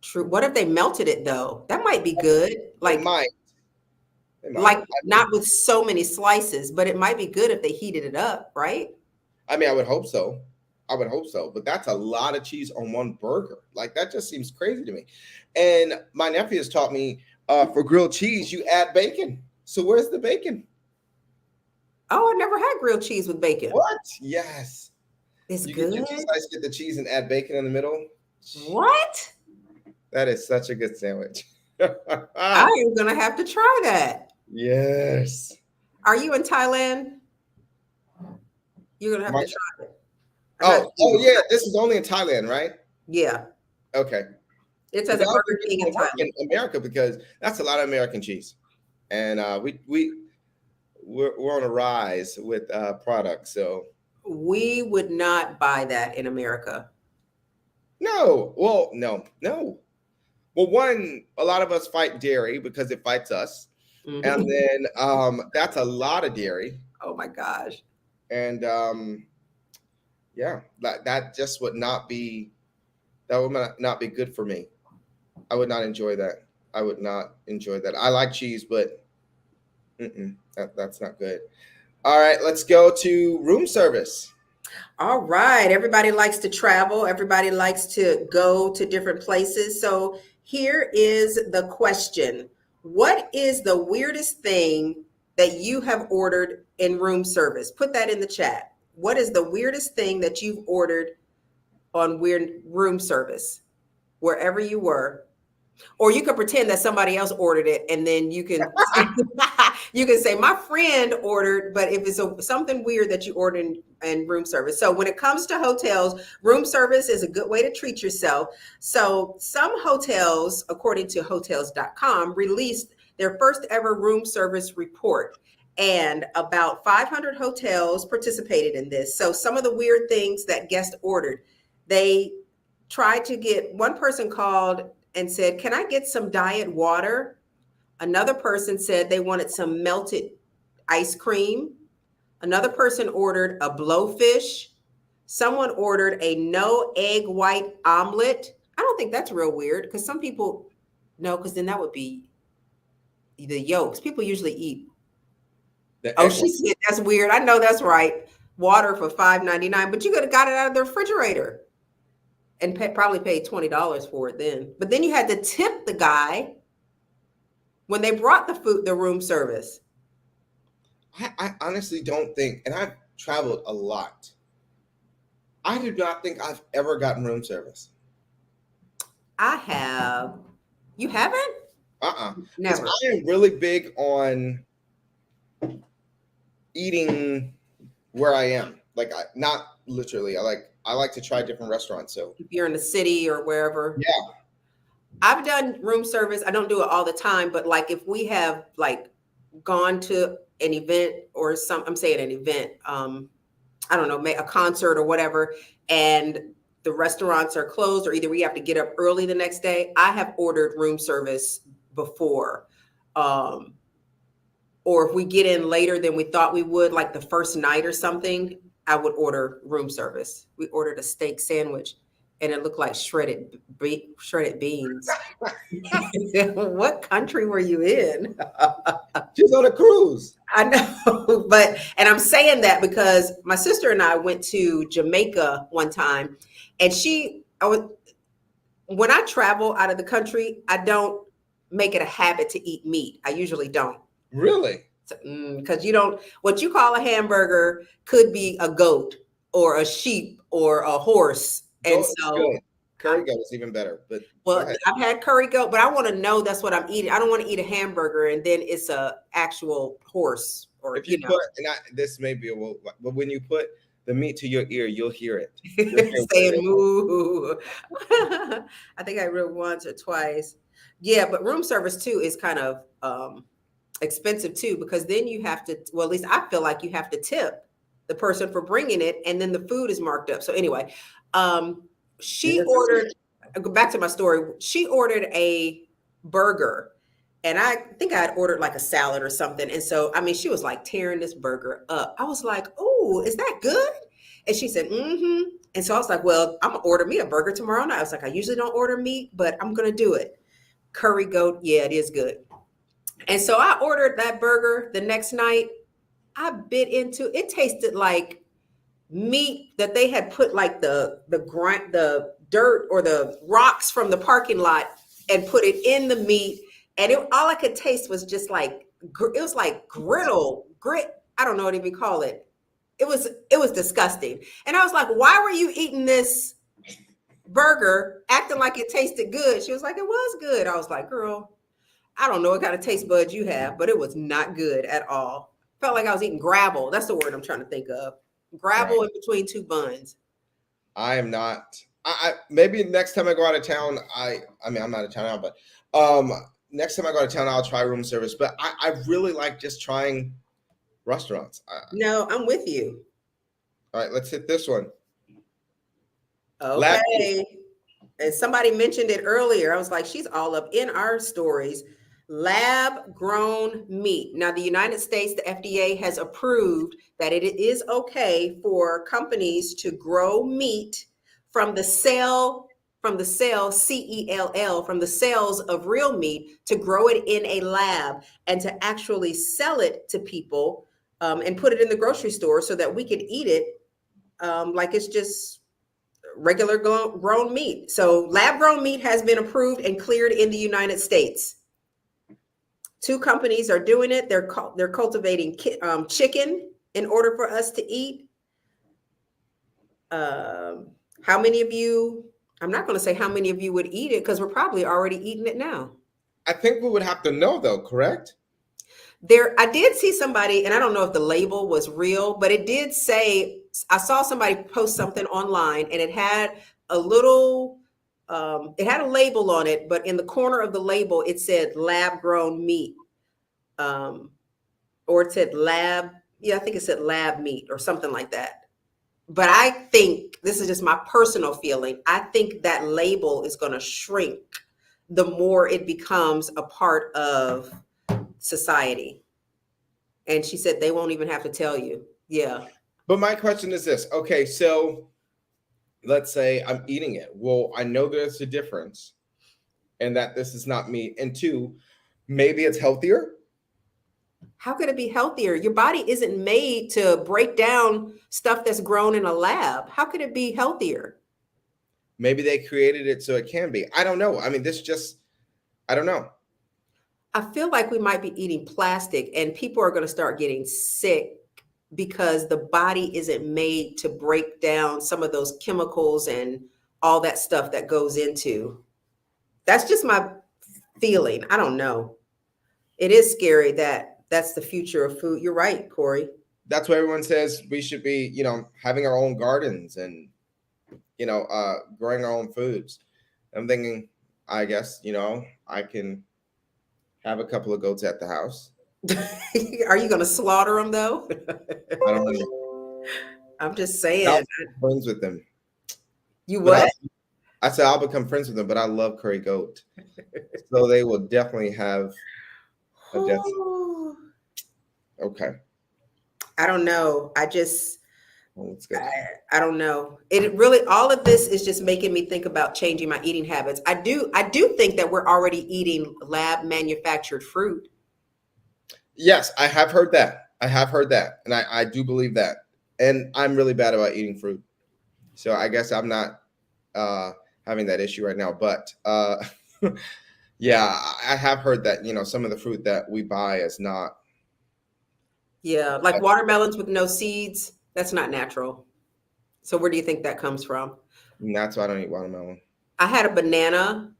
True. What if they melted it though? That might be good. Like, They might. Like not with so many slices, but it might be good if they heated it up, right? I mean, I would hope so. But that's a lot of cheese on one burger. Like, that just seems crazy to me. And my nephew has taught me for grilled cheese, you add bacon. So where's the bacon? Oh, I never had grilled cheese with bacon. What? Yes. It's you good. You get the cheese and add bacon in the middle. What? That is such a good sandwich. I am gonna have to try that. Yes. Are you in Thailand? You're gonna have to try it. Oh yeah. This is only in Thailand, right? Yeah. Okay. It says a Burger King in Thailand. In America, because that's a lot of American cheese, and we're on a rise with products. So we would not buy that in America. No. Well, no. Well, one, a lot of us fight dairy because it fights us. Mm-hmm. And then that's a lot of dairy. Oh my gosh. And yeah, that just would not be good for me. I would not enjoy that. I like cheese, but that's not good. All right, let's go to room service. All right. Everybody likes to travel. Everybody likes to go to different places. So here is the question. What is the weirdest thing that you have ordered in room service? Put that in the chat. What is the weirdest thing that you've ordered on weird room service, wherever you were? Or you could pretend that somebody else ordered it, and then you can you can say my friend ordered. But if it's something weird that you ordered in room service, so when it comes to hotels, room service is a good way to treat yourself. So some hotels, according to Hotels.com, released their first ever room service report, and about 500 hotels participated in this. So some of the weird things that guests ordered, they tried to get. One person called and said, "Can I get some diet water?" Another person said they wanted some melted ice cream. Another person ordered a blowfish. Someone ordered a no egg white omelet. I don't think that's real weird, because some people, no, because then that would be the yolks. People usually eat. She said that's weird. I know that's right. Water for $5.99, but you could have got it out of the refrigerator and probably paid $20 for it then. But then you had to tip the guy when they brought the room service. I honestly don't think, and I've traveled a lot, I do not think I've ever gotten room service. I have. You haven't? Never. I am really big on eating where I am. Like, not literally. I like to try different restaurants. So if you're in the city or wherever. Yeah. I've done room service. I don't do it all the time, but like if we have like gone to an event or an event, I don't know, a concert or whatever, and the restaurants are closed, or either we have to get up early the next day. I have ordered room service before. Or if we get in later than we thought we would, like the first night or something, I would order room service. We ordered a steak sandwich and it looked like shredded beans. What country were you in? She's on a cruise. I know, and I'm saying that because my sister and I went to Jamaica one time, and when I travel out of the country, I don't make it a habit to eat meat. I usually don't. Really? Because what you call a hamburger could be a goat or a sheep or a horse. And so curry goat is even better. But I've had curry goat, but I want to know that's what I'm eating. I don't want to eat a hamburger and then it's a actual horse, or if you put, this may be but when you put the meat to your ear, you'll hear it. Saying moo. I think I read once or twice. Yeah, but room service too is kind of expensive too, because then you have to, well, at least I feel like you have to tip the person for bringing it, and then the food is marked up. So anyway, she ordered, go back to my story, she ordered a burger, and I think I had ordered like a salad or something. And so, I mean, she was like tearing this burger up. I was like, oh, is that good? And she said, mm-hmm. And so I was like, well, I'm gonna order me a burger tomorrow night. I was like, I usually don't order meat, but I'm gonna do it. Curry goat, yeah, it is good. And so I ordered that burger the next night. I bit into it. Tasted like meat that they had put like the dirt or the rocks from the parking lot and put it in the meat. And all I could taste was just like, it was like grit. I don't know what to even call it. It was disgusting. And I was like, why were you eating this burger acting like it tasted good? She was like, it was good. I was like, girl, I don't know what kind of taste buds you have, but it was not good at all. Felt like I was eating gravel. That's the word I'm trying to think of. Gravel in between two buns. I am not. I maybe next time I go out of town, I mean, I'm out of town now, but next time I go to town, I'll try room service. But I really like just trying restaurants. No, I'm with you. All right, let's hit this one. Okay. And somebody mentioned it earlier. I was like, she's all up in our stories. Lab grown meat. Now, the United States, the FDA has approved that it is okay for companies to grow meat from the cell, CELL, from the cells of real meat, to grow it in a lab and to actually sell it to people and put it in the grocery store so that we can eat it like it's just regular grown meat. So lab grown meat has been approved and cleared in the United States. 2 companies are doing it. They're cultivating chicken in order for us to eat. How many of you, I'm not going to say how many of you would eat it, because we're probably already eating it now. I think we would have to know though, correct? I did see somebody, and I don't know if the label was real, but it did say, I saw somebody post something online and it had a little, it had a label on it, but in the corner of the label, it said lab grown meat. Or it said I think it said lab meat or something like that. But I think, this is just my personal feeling, I think that label is going to shrink the more it becomes a part of society. And she said they won't even have to tell you. Yeah. But my question is this. Okay, so let's say I'm eating it. Well, I know there's a difference and that this is not meat. And 2, maybe it's healthier. How could it be healthier? Your body isn't made to break down stuff that's grown in a lab. How could it be healthier? Maybe they created it so it can be. I don't know. I mean, I don't know. I feel like we might be eating plastic and people are going to start getting sick because the body isn't made to break down some of those chemicals and all that stuff that goes into. That's just my feeling. I don't know. It is scary that's the future of food. You're right, Corey. That's why everyone says we should be, having our own gardens and, growing our own foods. I'm thinking, I guess, I can have a couple of goats at the house. Are you going to slaughter them though? I don't know. I'm just I'll saying. become friends with them. You But what? I said I'll become friends with them, but I love curry goat. So they will definitely have a death. Okay. I don't know. Well, that's good. I don't know. It really, all of this is just making me think about changing my eating habits. I do think that we're already eating lab manufactured fruit. Yes, I have heard that. And I do believe that. And I'm really bad about eating fruit. So I guess I'm not having that issue right now. But yeah, I have heard that, some of the fruit that we buy is not. Yeah, like watermelons with no seeds, that's not natural. So where do you think that comes from? And that's why I don't eat watermelon. I had a banana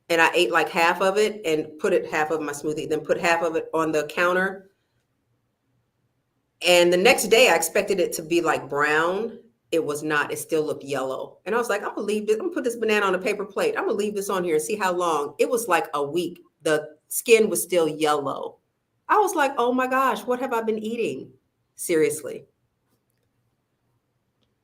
and I ate like half of it and put it half of my smoothie, then put half of it on the counter. And the next day I expected it to be like brown. It was not. It still looked yellow. And I was like, I'm gonna leave this. I'm gonna put this banana on a paper plate. I'm gonna leave this on here and see how long. It was like a week. The skin was still yellow. I was like, oh my gosh, what have I been eating? Seriously.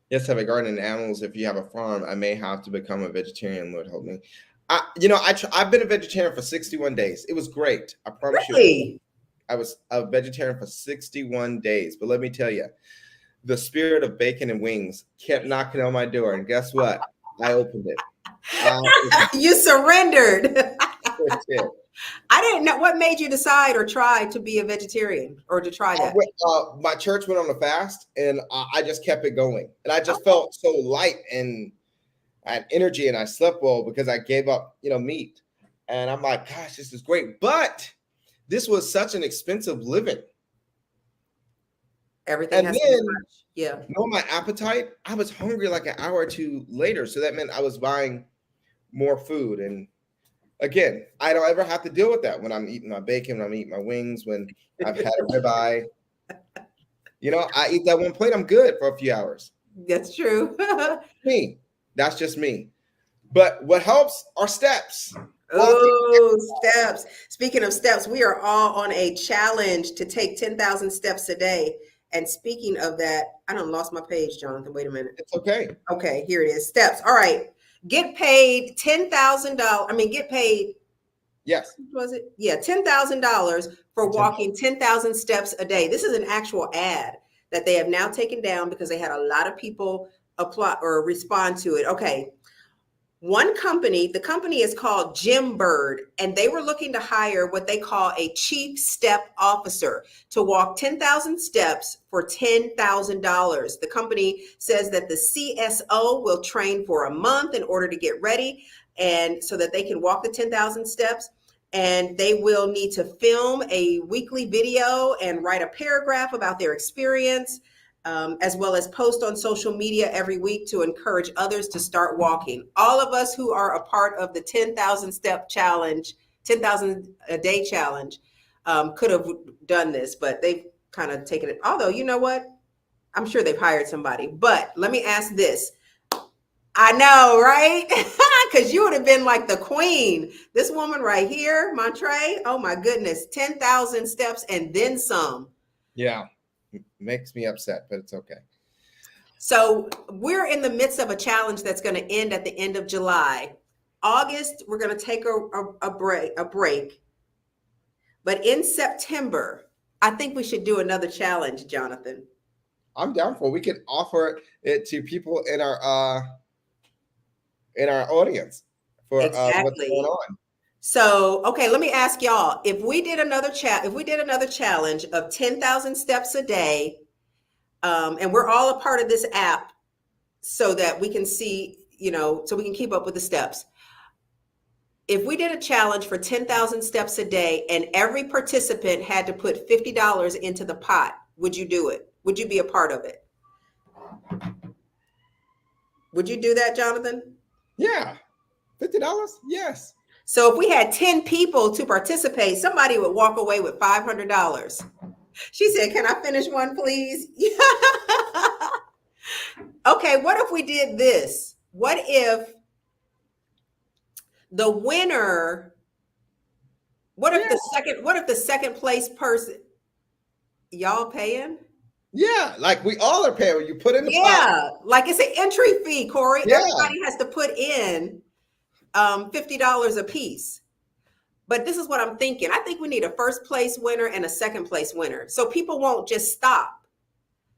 Yes, have a garden and animals. If you have a farm, I may have to become a vegetarian. Lord help me. I've been a vegetarian for 61 days. It was great. I promise you. Really? I was a vegetarian for 61 days. But let me tell you, the spirit of bacon and wings kept knocking on my door. And guess what? I opened it. You surrendered. That's it. I didn't know what made you decide or try to be a vegetarian or to try that. My church went on a fast, and I just kept it going. And I just felt so light, and I had energy, and I slept well because I gave up, meat. And I'm like, gosh, this is great. But this was such an expensive living. Everything And has then, to be much. Yeah. my appetite, I was hungry like an hour or two later. So that meant I was buying more food. And again, I don't ever have to deal with that when I'm eating my bacon, when I'm eating my wings, when I've had a ribeye. I eat that one plate, I'm good for a few hours. That's true. Me. That's just me. But what helps are steps. Oh, steps. Speaking of steps, we are all on a challenge to take 10,000 steps a day. And speaking of that, I done lost my page, Jonathan. Wait a minute. It's okay. Okay, here it is. Steps. All right. Get paid $10,000. Get paid. Yes. Was it? Yeah, $10,000 for walking 10,000 steps a day. This is an actual ad that they have now taken down because they had a lot of people apply or respond to it. Okay. One company, the company is called Jimbird, and they were looking to hire what they call a chief step officer to walk 10,000 steps for $10,000. The company says that the CSO will train for a month in order to get ready and so that they can walk the 10,000 steps. And they will need to film a weekly video and write a paragraph about their experience. As well as post on social media every week to encourage others to start walking. All of us who are a part of the 10,000 step challenge, 10,000 a day challenge, could have done this, but they've kind of taken it. Although, you know what? I'm sure they've hired somebody. But let me ask this. I know, right? Because you would have been like the queen. This woman right here, Montre, oh my goodness, 10,000 steps and then some. Yeah. Makes me upset, but it's okay. So we're in the midst of a challenge that's going to end at the end of July. August, we're going to take a break. But in September, I think we should do another challenge, Jonathan. I'm down for it. We could offer it to people in our audience for what's going on. So, okay, let me ask y'all, if we did another challenge of 10,000 steps a day, and we're all a part of this app so that we can see, so we can keep up with the steps. If we did a challenge for 10,000 steps a day and every participant had to put $50 into the pot, would you do it? Would you be a part of it? Would you do that, Jonathan? Yeah. $50? Yes. So if we had 10 people to participate, somebody would walk away with $500. She said, can I finish one, please? Okay, what if we did this? What if the winner, what if the second place person, y'all paying? Yeah, like we all are paying. You put in the pot. Yeah, like it's an entry fee, Corey. Yeah. Everybody has to put in $50 a piece. But this is what I'm thinking. I think we need a first place winner and a second place winner, so people won't just stop.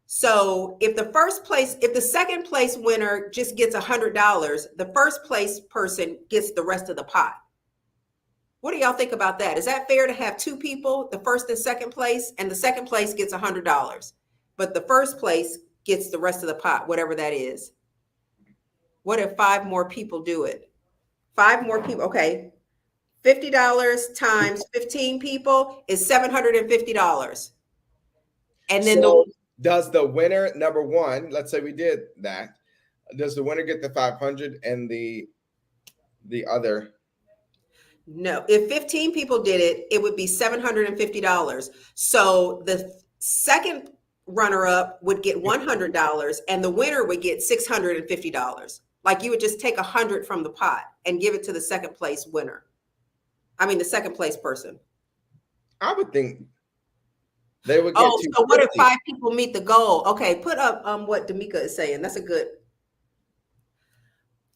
So if the second place winner just gets $100, the first place person gets the rest of the pot. What do y'all think about that? Is that fair to have two people, the first and second place, and the second place gets $100, but the first place gets the rest of the pot, whatever that is? What if 5 more people do it? 5 more people, okay. $50 times 15 people is $750. And then So does the winner, number one, let's say we did that, does the winner get the 500 and the other? no, if 15 people did it, it would be $750. So the second runner-up would get $100 and the winner would get $650. Like you would just take 100 from the pot and give it to the second place winner. I mean, the second place person. I would think they would get. Oh, so what if 250. 5 people meet the goal? Okay, put up what Damika is saying. That's a good.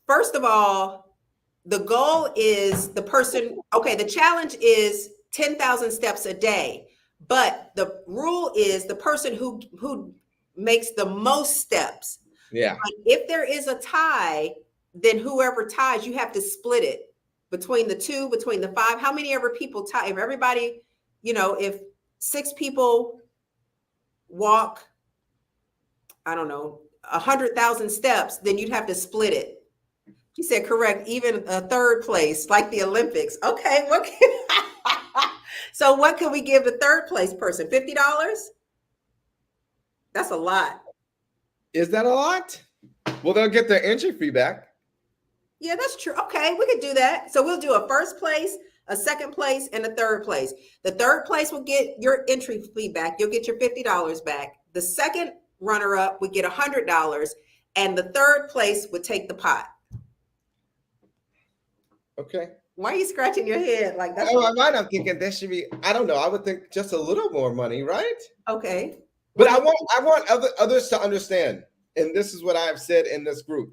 First of all, the goal is the person. Okay, the challenge is 10,000 steps a day, but the rule is the person who makes the most steps. Yeah. But if there is a tie, then whoever ties, you have to split it between the 2, between the 5. How many ever people tie? If everybody, if 6 people walk, I don't know, 100,000 steps, then you'd have to split it. She said, correct, even a third place, like the Olympics. Okay, so what can we give the third place person? $50? That's a lot. Is that a lot? Well, they'll get their entry fee back. Yeah, that's true. Okay, we could do that. So we'll do a first place, a second place, and a third place. The third place will get your entry fee back. You'll get your $50 back. The second runner-up would get $100, and the third place would take the pot. Okay. Why are you scratching your head like that? Oh, I'm thinking there should be, I don't know, I would think just a little more money, right? Okay. But I want others to understand, and this is what I've said in this group.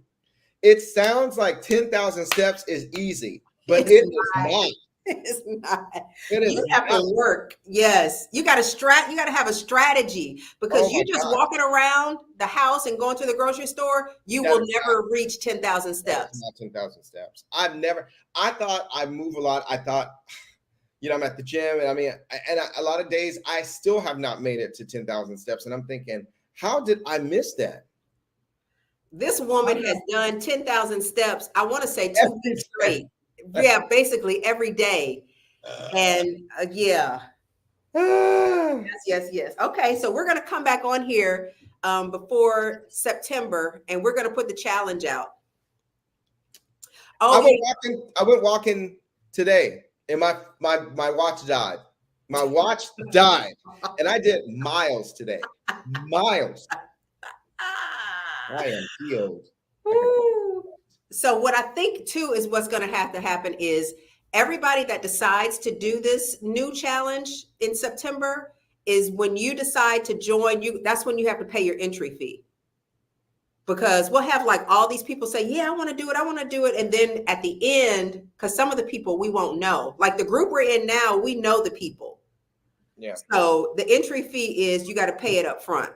It sounds like 10,000 steps is easy, but it is not. It's not. It is You have to work. Yes. You got to have a strategy, because you just walking around the house and going to the grocery store, you will never reach 10,000 steps. Not 10,000 steps. I thought I move a lot. I thought, I'm at the gym, and a lot of days I still have not made it to 10,000 steps. And I'm thinking, how did I miss that? This woman has done 10,000 steps, I want to say 2 weeks straight. Yeah, basically every day. And yeah. Yes. Okay, so we're going to come back on here before September, and we're going to put the challenge out. Oh, I went walking today, and my watch died. My watch died, and I did miles today. Miles. I am healed. So what I think too is what's going to happen is everybody that decides to do this new challenge in September is when you decide to join, that's when you have to pay your entry fee. Because we'll have like all these people say, yeah, I want to do it. And then at the end, because some of the people we won't know, like the group we're in now, we know the people. Yeah. So the entry fee is you got to pay it up front.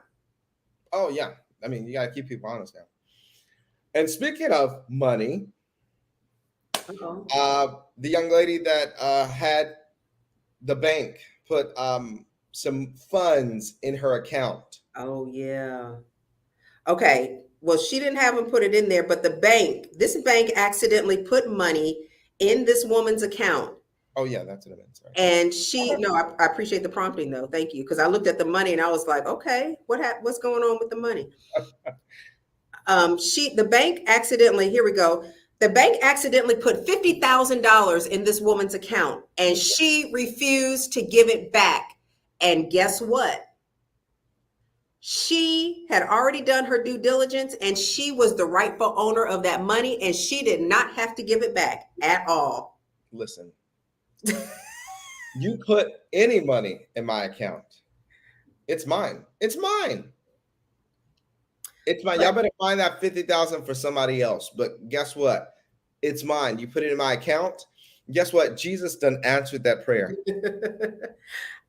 Oh, yeah. You got to keep people honest now. And speaking of money, the young lady that had the bank put some funds in her account. Oh, yeah. Okay. Well, she didn't have them put it in there, but this bank accidentally put money in this woman's account. Oh, yeah, that's what I meant. Sorry. And I appreciate the prompting though. Thank you. Because I looked at the money and I was like, okay, what's going on with the money? The bank accidentally, here we go. The bank accidentally put $50,000 in this woman's account, and she refused to give it back. And guess what? She had already done her due diligence, and she was the rightful owner of that money, and she did not have to give it back at all. Listen, you put any money in my account, it's mine. It's mine. It's mine. Y'all better find that 50,000 for somebody else. But guess what? It's mine. You put it in my account. Guess what? Jesus done answered that prayer. I Jesus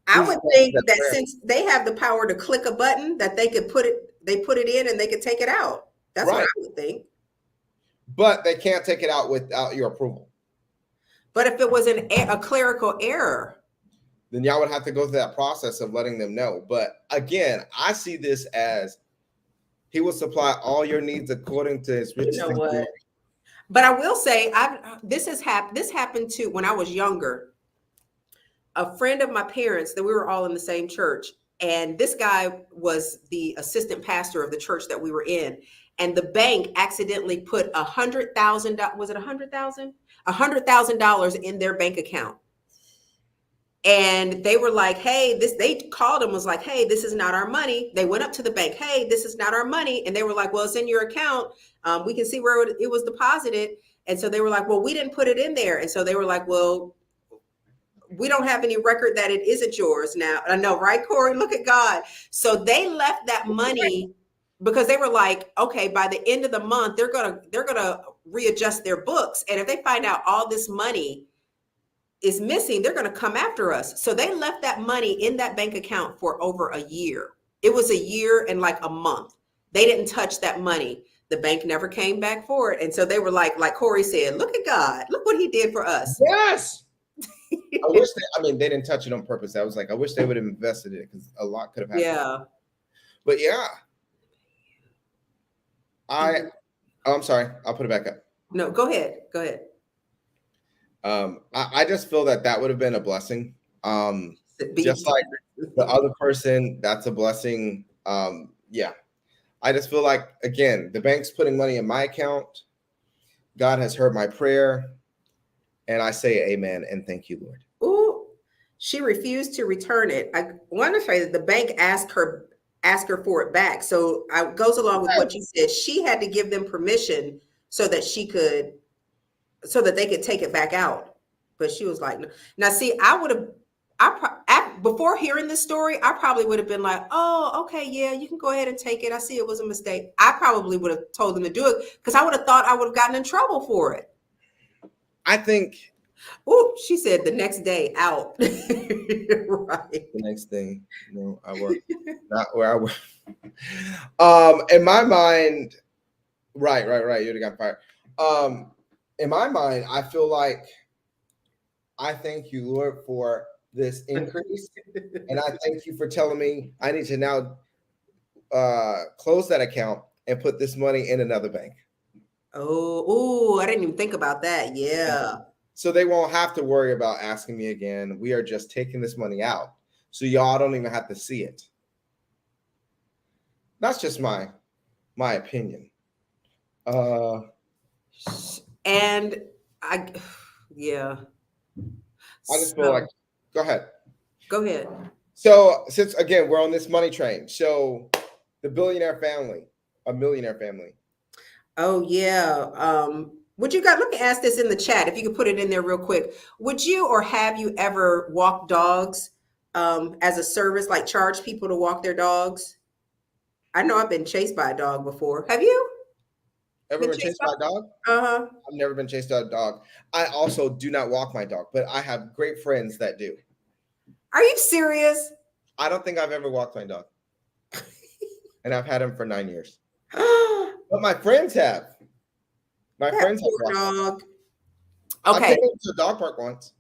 would answered think that that prayer. since they have the power to click a button, that they put it in and they could take it out. That's what Right. I would think. But they can't take it out without your approval. But if it was a clerical error, Then y'all would have to go through that process of letting them know. But again, I see this as he will supply all your needs according to his riches know and what? glory. But I will say, this happened to when I was younger. A friend of my parents, that we were all in the same church, and this guy was the assistant pastor of the church that we were in, and the bank accidentally put $100,000. Was it $100,000 in their bank account? And they were like, hey, they called him, was like, hey, this is not our money. They went up to the bank, hey, this is not our money. And they were like, well, it's in your account. We can see where it was deposited. And so they were like, well, we didn't put it in there. And so they were like, well, we don't have any record that it isn't yours now. I know, right, Corey? Look at God. So they left that money because they were like, okay, by the end of the month, they're gonna readjust their books. And if they find out all this money is missing, they're going to come after us. So they left that money in that bank account for over a year. It was a year and like a month. They didn't touch that money. The bank never came back for it. And so they were like Corey said, look at God, look what he did for us. Yes. They didn't touch it on purpose. I was like, I wish they would have invested it because a lot could have happened. Yeah. But yeah. I'm sorry. I'll put it back up. No, go ahead. Go ahead. I just feel that would have been a blessing. Just like the other person, that's a blessing. Yeah. I just feel like, again, the bank's putting money in my account. God has heard my prayer. And I say amen and thank you, Lord. Ooh, she refused to return it. I want to say that the bank asked her for it back. So it goes along with what you said. She had to give them permission so that they could take it back out. But she was like, no. Now, see, before hearing this story, I probably would have been like, oh, okay, yeah, you can go ahead and take it. I see it was a mistake. I probably would have told them to do it because I would have thought I would have gotten in trouble for it. I think. Oh, she said the next day out. Right. The next thing, I work not where I work. In my mind, right. You'd have got fired. In my mind, I feel like I thank you, Lord, for this increase. And I thank you for telling me I need to now close that account and put this money in another bank. Oh, I didn't even think about that. Yeah. So they won't have to worry about asking me again. We are just taking this money out. So y'all don't even have to see it. That's just my opinion. And yeah. I just feel like, go ahead. Go ahead. So since, again, we're on this money train. So the millionaire family. Oh, yeah. Let me ask this in the chat, if you could put it in there real quick. Would you or have you ever walked dogs as a service, like charge people to walk their dogs? I know I've been chased by a dog before. Have you? Ever been chased by a dog? Uh-huh. I've never been chased by a dog. I also do not walk my dog, but I have great friends that do. Are you serious? I don't think I've ever walked my dog. And I've had him for 9 years. But my friends have. My friends have walked dog. I've Okay. taken him to a dog park once.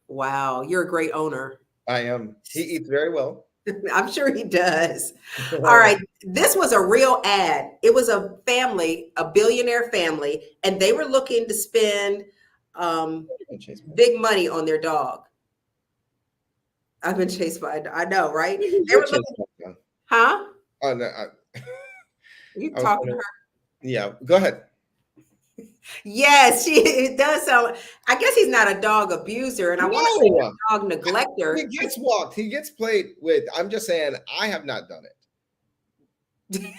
Wow, you're a great owner. I am. He eats very well. I'm sure he does. All right. This was a real ad. It was a family, a billionaire family, and they were looking to spend big money on their dog. I've been chased by, I know, right? They were looking, huh? Oh, no. You talking to her? Yeah, go ahead. Yes, it does sound. I guess he's not a dog abuser, and I want to say a dog neglector. He gets walked. He gets played with. I'm just saying, I have not done it.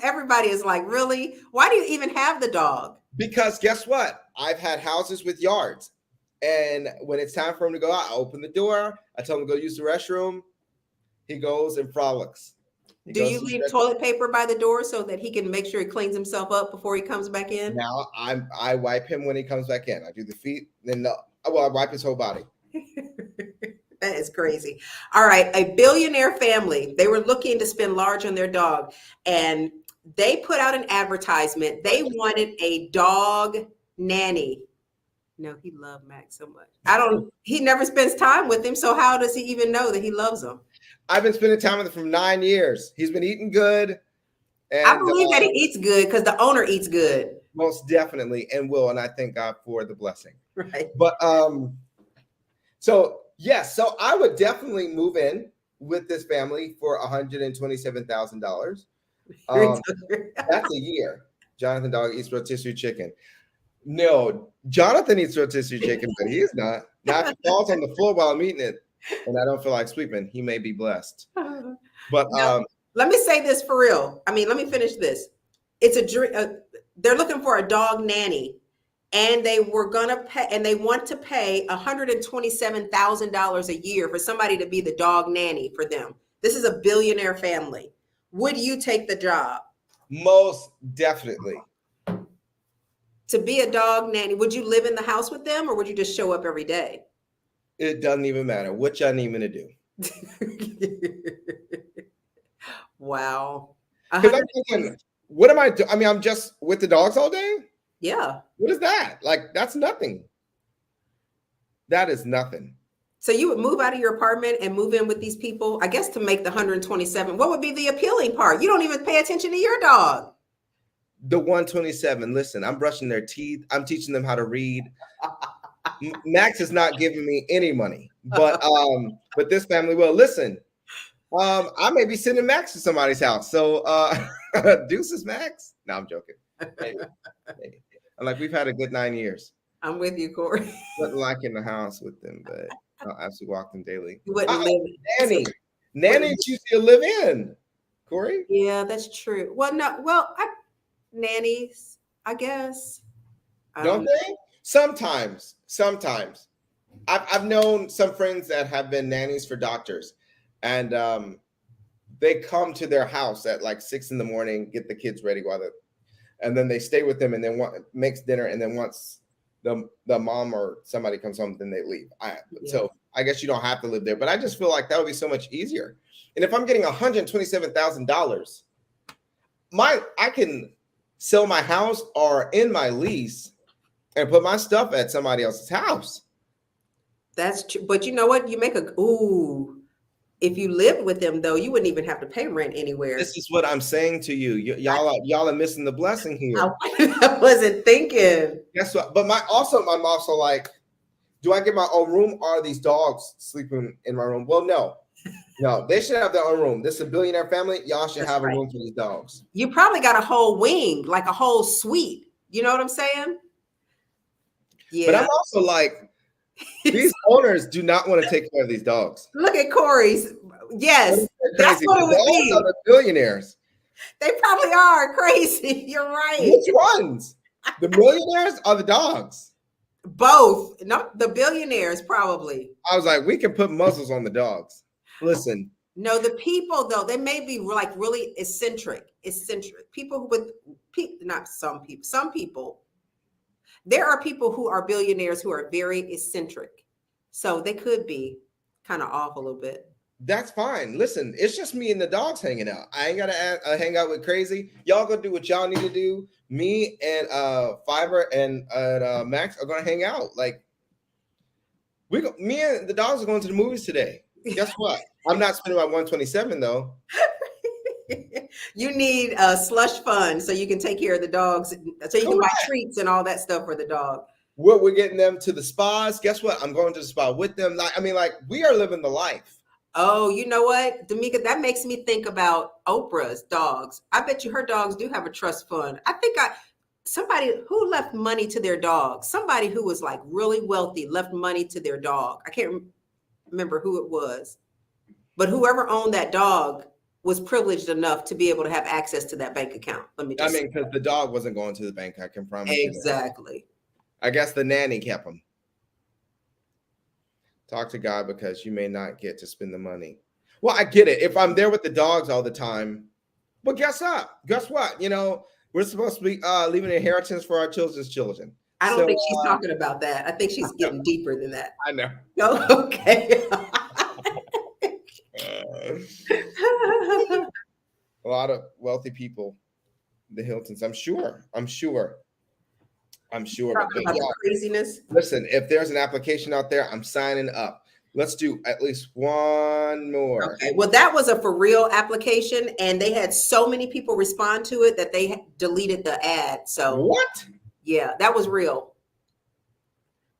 Everybody is like, really? Why do you even have the dog? Because guess what? I've had houses with yards, and when it's time for him to go out, I open the door. I tell him to go use the restroom. He goes and frolics. He Do goes you to leave stretch. toilet paper by the door so that he can make sure he cleans himself up before he comes back in? Now I wipe him when he comes back in. I do the feet, then I wipe his whole body. That is crazy. All right. A billionaire family, they were looking to spend large on their dog, and they put out an advertisement. They wanted a dog nanny. No, he loved Max so much. He never spends time with him. So how does he even know that he loves him? I've been spending time with him for 9 years. He's been eating good. And I believe that he eats good because the owner eats good. most definitely, and will. And I thank God for the blessing. Right. But so yes, so I would definitely move in with this family for $127,000. That's a year. Jonathan Dog eats rotisserie chicken. No, Jonathan eats rotisserie chicken, but he is not. Now, if he falls on the floor while I'm eating it and I don't feel like sweeping, he may be blessed. But No, let me say this for real. I mean, let me finish this. It's a dream. They're looking for a dog nanny, and they were gonna pay, and they want to pay $127,000 a year for somebody to be the dog nanny for them. This is a billionaire family. Would you take the job most definitely. to be a dog nanny? Would you live in the house with them, or would you just show up every day? It doesn't even matter what y'all need me to do. Wow. Because I'm thinking, what am I doing? I mean, I'm just with the dogs all day? Yeah. What is that? Like, that's nothing. That is nothing. So you would move out of your apartment and move in with these people, I guess, to make the 127. What would be the appealing part? You don't even pay attention to your dog. The 127, listen, I'm brushing their teeth. I'm teaching them how to read. Max is not giving me any money, but this family will. Listen, I may be sending Max to somebody's house. So deuces, Max. No, I'm joking. Maybe. I'm like, we've had a good 9 years. I'm with you, Corey. Wasn't like in the house with them, but I'll absolutely walk them daily. You wouldn't live. Nannies used to live in, Corey. Yeah, that's true. Well, no, nannies, I guess. Don't they? Sometimes. I've known some friends that have been nannies for doctors, and they come to their house at like 6 a.m, get the kids ready and then they stay with them, and then makes dinner, and then once the mom or somebody comes home, then they leave. So I guess you don't have to live there, but I just feel like that would be so much easier. And if I'm getting $127,000, I can sell my house or end my lease and put my stuff at somebody else's house. That's true. But you know what? You make if you lived with them, though, you wouldn't even have to pay rent anywhere. This is what I'm saying to you. Y'all are missing the blessing here. I wasn't thinking. Guess what? But I'm also like, do I get my own room, or are these dogs sleeping in my room? Well, no, they should have their own room. This is a billionaire family. Y'all should have a room for these dogs. You probably got a whole wing, like a whole suite. You know what I'm saying? Yeah. But I'm also like, these owners do not want to take care of these dogs. Look at Corey's. Yes, that's what it would be. Are the billionaires. They probably are crazy. You're right. Which ones? The millionaires or the dogs? Both. No, the billionaires probably. I was like, we can put muzzles on the dogs. Listen. No, the people though, they may be like really eccentric. People with not some people. Some people. There are people who are billionaires who are very eccentric. So they could be kind of off a little bit. That's fine. Listen, it's just me and the dogs hanging out. I ain't got to hang out with crazy. Y'all go do what y'all need to do. Me and Fiverr and Max are going to hang out. Like, me and the dogs are going to the movies today. Guess what? I'm not spending my 127 though. You need a slush fund so you can take care of the dogs, so you can buy treats and all that stuff for the dog. We're getting them to the spas. Guess what? I'm going to the spa with them. We are living the life. Oh, you know what, Damika, that makes me think about Oprah's dogs. I bet you her dogs do have a trust fund. I think somebody who left money to their dog, somebody who was like really wealthy left money to their dog. I can't remember who it was, but whoever owned that dog was privileged enough to be able to have access to that bank account. Because the dog wasn't going to the bank, I can promise you. Exactly. I guess the nanny kept him. Talk to God, because you may not get to spend the money. Well, I get it. If I'm there with the dogs all the time, but guess what? Guess what? We're supposed to be leaving an inheritance for our children's children. I don't So think she's talking about that. I think she's getting deeper than that. I know. Oh, okay. A lot of wealthy people, the Hiltons. I'm sure. But Talking about the yeah, craziness. listen, if there's an application out there, I'm signing up. Let's do at least one more. Okay, well, that was a for real application, and they had so many people respond to it that they deleted the ad. So What? yeah, that was real.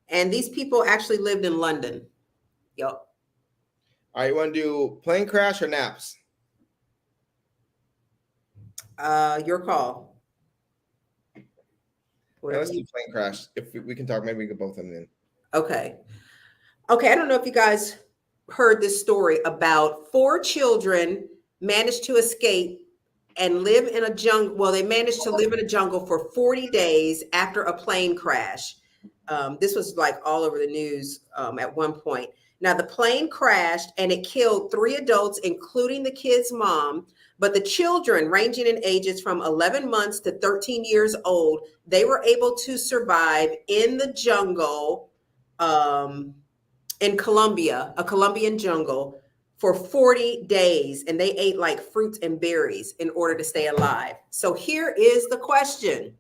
And these people actually lived in London. Yep. All right, you want to do plane crash or naps? Your call. Yeah, Whatever let's do plane crash. If we can talk, maybe we can both of them in. Okay. Okay, I don't know if you guys heard this story about 4 children managed to escape and live in a jungle. Well, they managed to live in a jungle for 40 days after a plane crash. This was like all over the news at one point. Now, the plane crashed and it killed 3 adults, including the kid's mom. But the children, ranging in ages from 11 months to 13 years old, they were able to survive in the jungle in Colombia, a Colombian jungle, for 40 days. And they ate like fruits and berries in order to stay alive. So here is the question.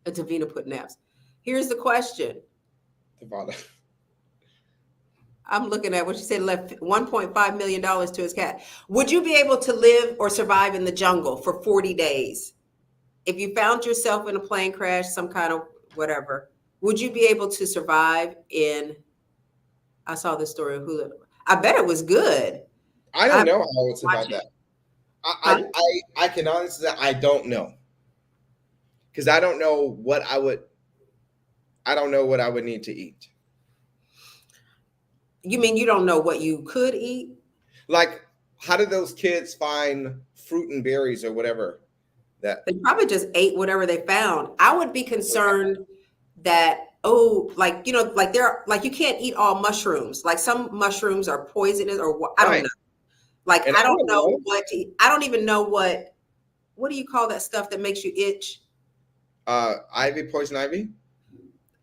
Davina put naps. Here's the question. Devon. I'm looking at what she said, left $1.5 million to his cat. Would you be able to live or survive in the jungle for 40 days? If you found yourself in a plane crash, some kind of whatever, would you be able to survive in, I saw this story of Hulu. I bet it was good. I don't know how I would survive watch that. I can honestly say I don't know. Because I don't know what I would need to eat. You mean you don't know what you could eat? Like, how did those kids find fruit and berries or whatever? That They probably just ate whatever they found. I would be concerned that, like you can't eat all mushrooms. Like some mushrooms are poisonous or what, I don't Right. know. Like, And I I don't don't know know. what to eat. I don't even know what do you call that stuff that makes you itch? poison ivy.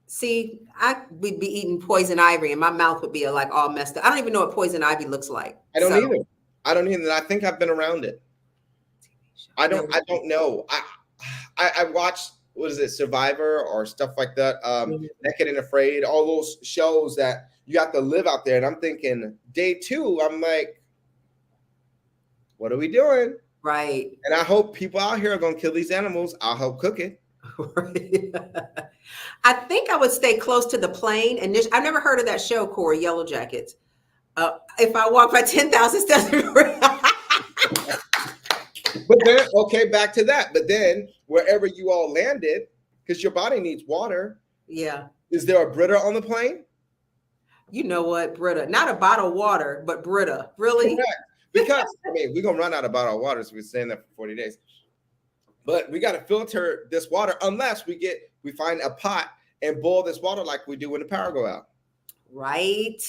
See, I would be eating poison ivy and my mouth would be like all messed up. I don't even know what poison ivy looks like. I don't So, either. I don't either. I think I've been around it. I don't know. I watched, what is it, Survivor or stuff like that. Mhm. Naked and Afraid, all those shows that you have to live out there. And I'm thinking, day 2, I'm like, what are we doing? Right. And I hope people out here are gonna kill these animals. I'll help cook it. I think I would stay close to the plane. And I've never heard of that show, Corey, Yellow Jackets. If I walk by 10,000 steps, But then, okay, back to that. But then wherever you all landed, because your body needs water, yeah. is there a Brita on the plane? You know what, Brita? Not a bottle of water, but Brita. Really? Correct. Because I mean, we're gonna run out of bottled water, so we're staying there for 40 days. But we got to filter this water unless we find a pot and boil this water like we do when the power go out. Right.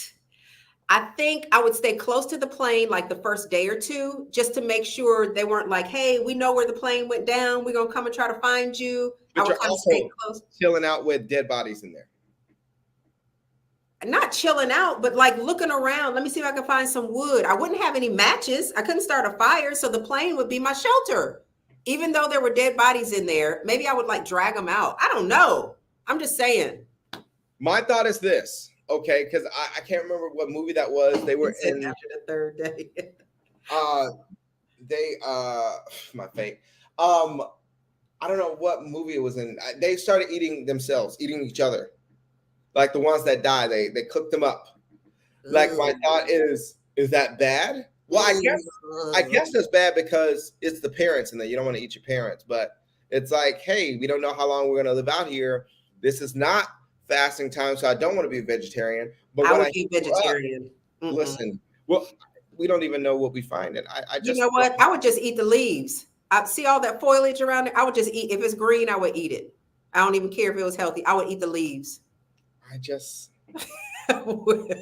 I think I would stay close to the plane like the first day or 2, just to make sure they weren't like, hey, we know where the plane went down. We're going to come and try to find you. But I would you're kind of also stay close. chilling out with dead bodies in there. Not chilling out, but like looking around. Let me see if I can find some wood. I wouldn't have any matches. I couldn't start a fire. So the plane would be my shelter. Even though there were dead bodies in there, maybe I would like drag them out. I don't know. I'm just saying. My thought is this, okay, because I can't remember what movie that was. They were in After the 3rd day. my fate. I don't know what movie it was in. They started eating themselves, eating each other. Like the ones that die, they cooked them up. Like my thought is that bad? Well, I guess that's bad because it's the parents and that you don't want to eat your parents. But it's like, hey, we don't know how long we're gonna live out here. This is not fasting time, so I don't want to be a vegetarian. But I when would be vegetarian. Listen, well, we don't even know what we find, and I just, you know what? I would just eat the leaves. I see all that foliage around it. I would just eat. If it's green, I would eat it. I don't even care if it was healthy. I would eat the leaves. I just. I would.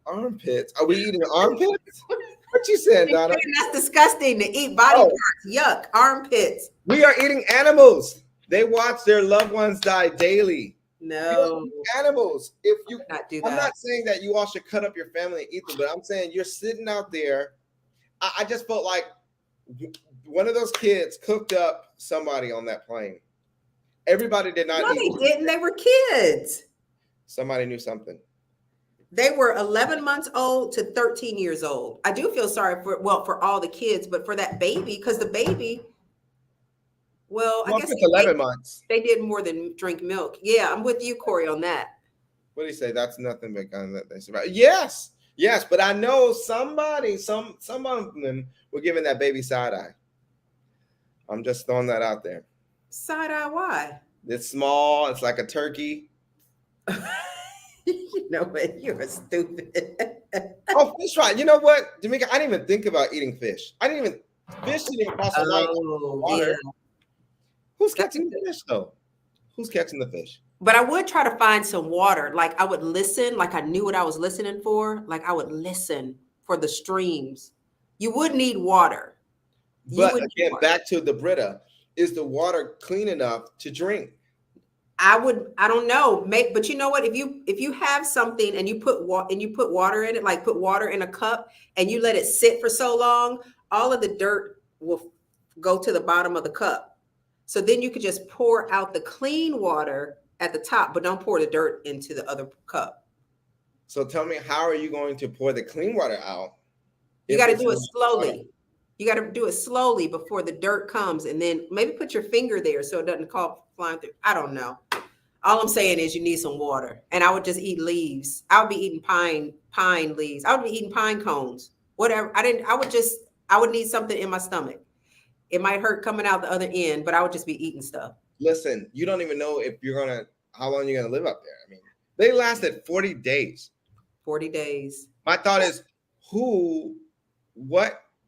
Armpits. Are we eating armpits? What you said, Donna? That's disgusting to eat body Oh. parts. Yuck, armpits. We are eating animals. They watch their loved ones die daily. No, Animals. If you, not do I'm that. not saying that you all should cut up your family and eat them, but I'm saying you're sitting out there. I just felt like one of those kids cooked up somebody on that plane. Everybody did not No, eat. they didn't. They were kids. Somebody knew something. They were 11 months old to 13 years old. I do feel sorry for all the kids, but for that baby, because the baby, well, I guess it's 11 months. they did more than drink milk. Yeah, I'm with you, Corey, on that. What do you say? That's nothing but gun that they survive. Yes, but I know some of them were giving that baby side eye. I'm just throwing that out there. Side eye, why? It's small. It's like a turkey. You know what? You're a stupid. Oh, fish fry. You know what, Jamaica? I didn't even think about eating fish. Fish didn't even cross the line. Water. Yeah. Who's catching the fish though? Who's catching the fish? But I would try to find some water. Like I would listen, like I knew what I was listening for. Like I would listen for the streams. You would need water. But again, back to the Brita. Is the water clean enough to drink? I don't know. But you know what? If you have something and you put water in it, like put water in a cup and you let it sit for so long, all of the dirt will go to the bottom of the cup. So then you could just pour out the clean water at the top, but don't pour the dirt into the other cup. So tell me, how are you going to pour the clean water out? You got to do it slowly. You got to do it slowly before the dirt comes, and then maybe put your finger there so it doesn't come flying through. I don't know. All I'm saying is you need some water, and I would just eat leaves. I would be eating pine leaves. I would be eating pine cones. Whatever. I would need something in my stomach. It might hurt coming out the other end, but I would just be eating stuff. Listen, you don't even know how long you're gonna live up there. I mean, they lasted 40 days. 40 days. My thought is,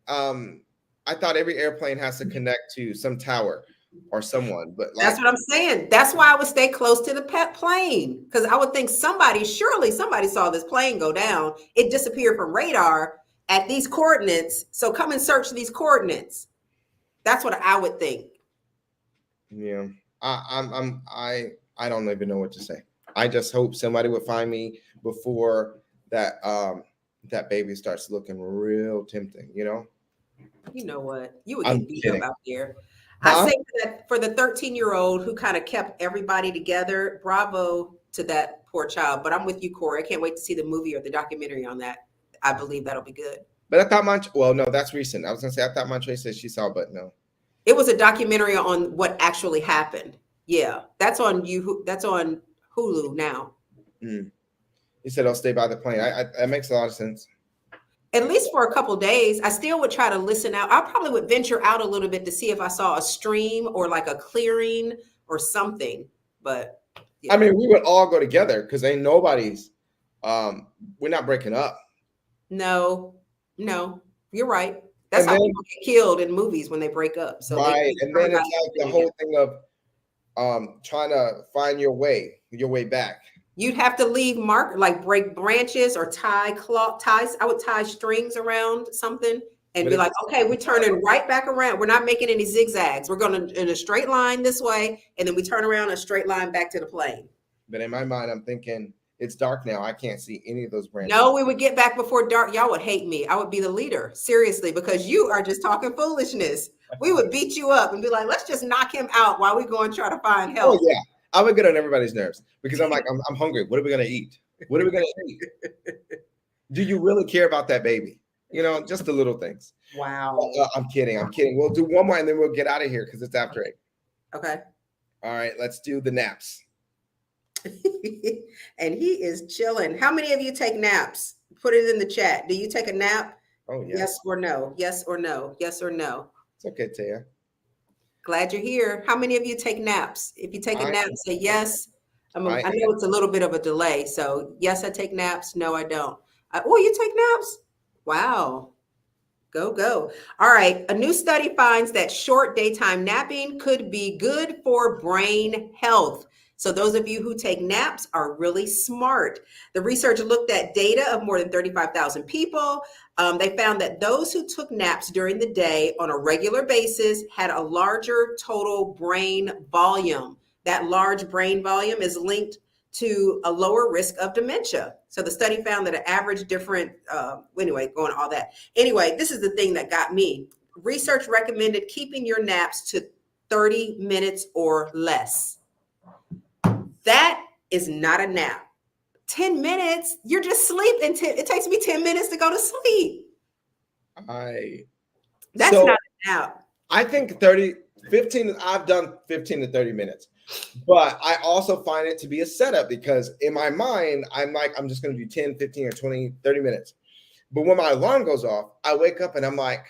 I thought every airplane has to connect to some tower or someone, but that's what I'm saying. That's why I would stay close to the plane, because I would think surely somebody saw this plane go down. It disappeared from radar at these coordinates. So come and search these coordinates. That's what I would think. Yeah, I don't even know what to say. I just hope somebody would find me before that baby starts looking real tempting. You know. You know what? You would I'm get beat kidding. up out there. Huh? I say that for the 13-year-old who kind of kept everybody together, bravo to that poor child. But I'm with you, Corey. I can't wait to see the movie or the documentary on that. I believe that'll be good. But I thought no, that's recent. I was gonna say I thought Montre said she saw, but no. It was a documentary on what actually happened. Yeah, that's on Hulu now. You said I'll stay by the plane. That makes a lot of sense. At least for a couple of days. I still would try to listen out. I probably would venture out a little bit to see if I saw a stream or like a clearing or something. But yeah. I mean, we would all go together because ain't nobody's. We're not breaking up. No, you're right. That's how people get killed in movies when they break up. So right, and then it's like the whole thing of trying to find your way back. You'd have to leave break branches or ties. I would tie strings around something and be like, okay, we're turning right back around. We're not making any zigzags. We're going in a straight line this way, and then we turn around a straight line back to the plane. But in my mind, I'm thinking, it's dark now. I can't see any of those branches. No, we would get back before dark. Y'all would hate me. I would be the leader, seriously, because you are just talking foolishness. We would beat you up and be like, let's just knock him out while we go and try to find help. Oh, yeah. I would get on everybody's nerves because I'm like, I'm hungry. What are we going to eat? What are we going to eat? Do you really care about that baby? You know, just the little things. Wow. I'm kidding. We'll do one more and then we'll get out of here because it's after 8. Okay. All right. Let's do the naps. And he is chilling. How many of you take naps? Put it in the chat. Do you take a nap? Oh, yeah. Yes or no? Yes or no? Yes or no? It's okay, Taya. Glad you're here. How many of you take naps? If you take a nap, say yes. I know it's a little bit of a delay. So yes, I take naps. No, I don't. You take naps? Wow. Go. All right. A new study finds that short daytime napping could be good for brain health. So those of you who take naps are really smart. The research looked at data of more than 35,000 people. They found that those who took naps during the day on a regular basis had a larger total brain volume. That large brain volume is linked to a lower risk of dementia. So the study found that an average different, anyway, going all that. Anyway, this is the thing that got me. Research recommended keeping your naps to 30 minutes or less. That is not a nap. 10 minutes, you're just sleeping. It takes me 10 minutes to go to sleep. That's not a nap. I think I've done 15 to 30 minutes. But I also find it to be a setup because in my mind, I'm just going to do 10, 15, or 20, 30 minutes. But when my alarm goes off, I wake up and I'm like,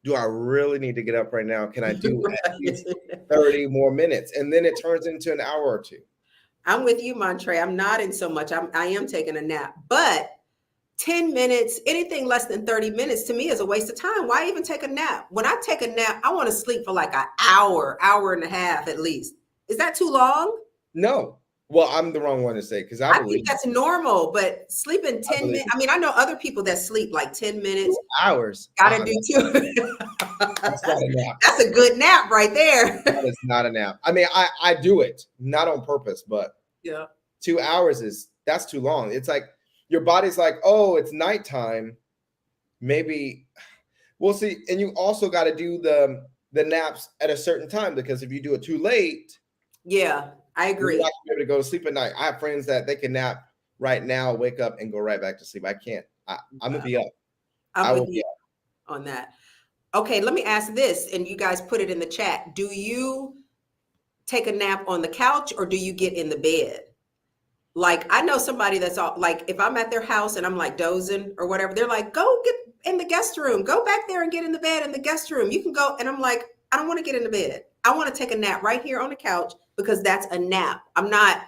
do I really need to get up right now? Can I do at least 30 more minutes? And then it turns into an hour or two. I'm with you, Montre. I'm nodding so much. I am taking a nap. But 10 minutes, anything less than 30 minutes to me is a waste of time. Why even take a nap? When I take a nap, I want to sleep for like an hour and a half at least. Is that too long? No. Well, I'm the wrong one to say because I think that's normal, but sleeping 10 minutes. I mean, I know other people that sleep like 10 minutes. 2 hours. Gotta do 2. That's not a nap. That's a good nap right there. That is not a nap. I mean, I do it, not on purpose, but yeah, 2 hours that's too long. It's like your body's like, oh, it's nighttime. Maybe we'll see. And you also got to do the naps at a certain time because if you do it too late. Yeah, I agree. You're not gonna be able to go to sleep at night. I have friends that they can nap right now, wake up, and go right back to sleep. I can't. I'm gonna be up. I will be up on that. Okay, let me ask this, and you guys put it in the chat. Do you take a nap on the couch or do you get in the bed? Like, I know somebody that's all like, if I'm at their house and I'm like dozing or whatever, they're like, go get in the guest room, go back there and get in the bed in the guest room. You can go. And I'm like, I don't want to get in the bed. I want to take a nap right here on the couch because that's a nap. I'm not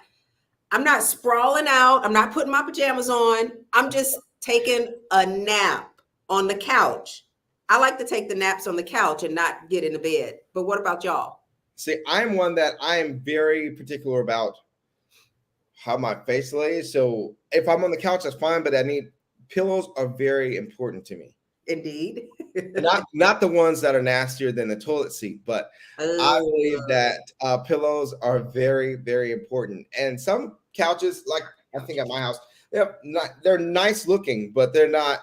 sprawling out. I'm not putting my pajamas on. I'm just taking a nap on the couch. I like to take the naps on the couch and not get in the bed. But what about y'all? See, I'm one that I am very particular about how my face lays. So if I'm on the couch, that's fine, but pillows are very important to me. Indeed. not the ones that are nastier than the toilet seat, but I believe that pillows are very, very important. And some couches, like I think at my house, they're nice looking, but they're not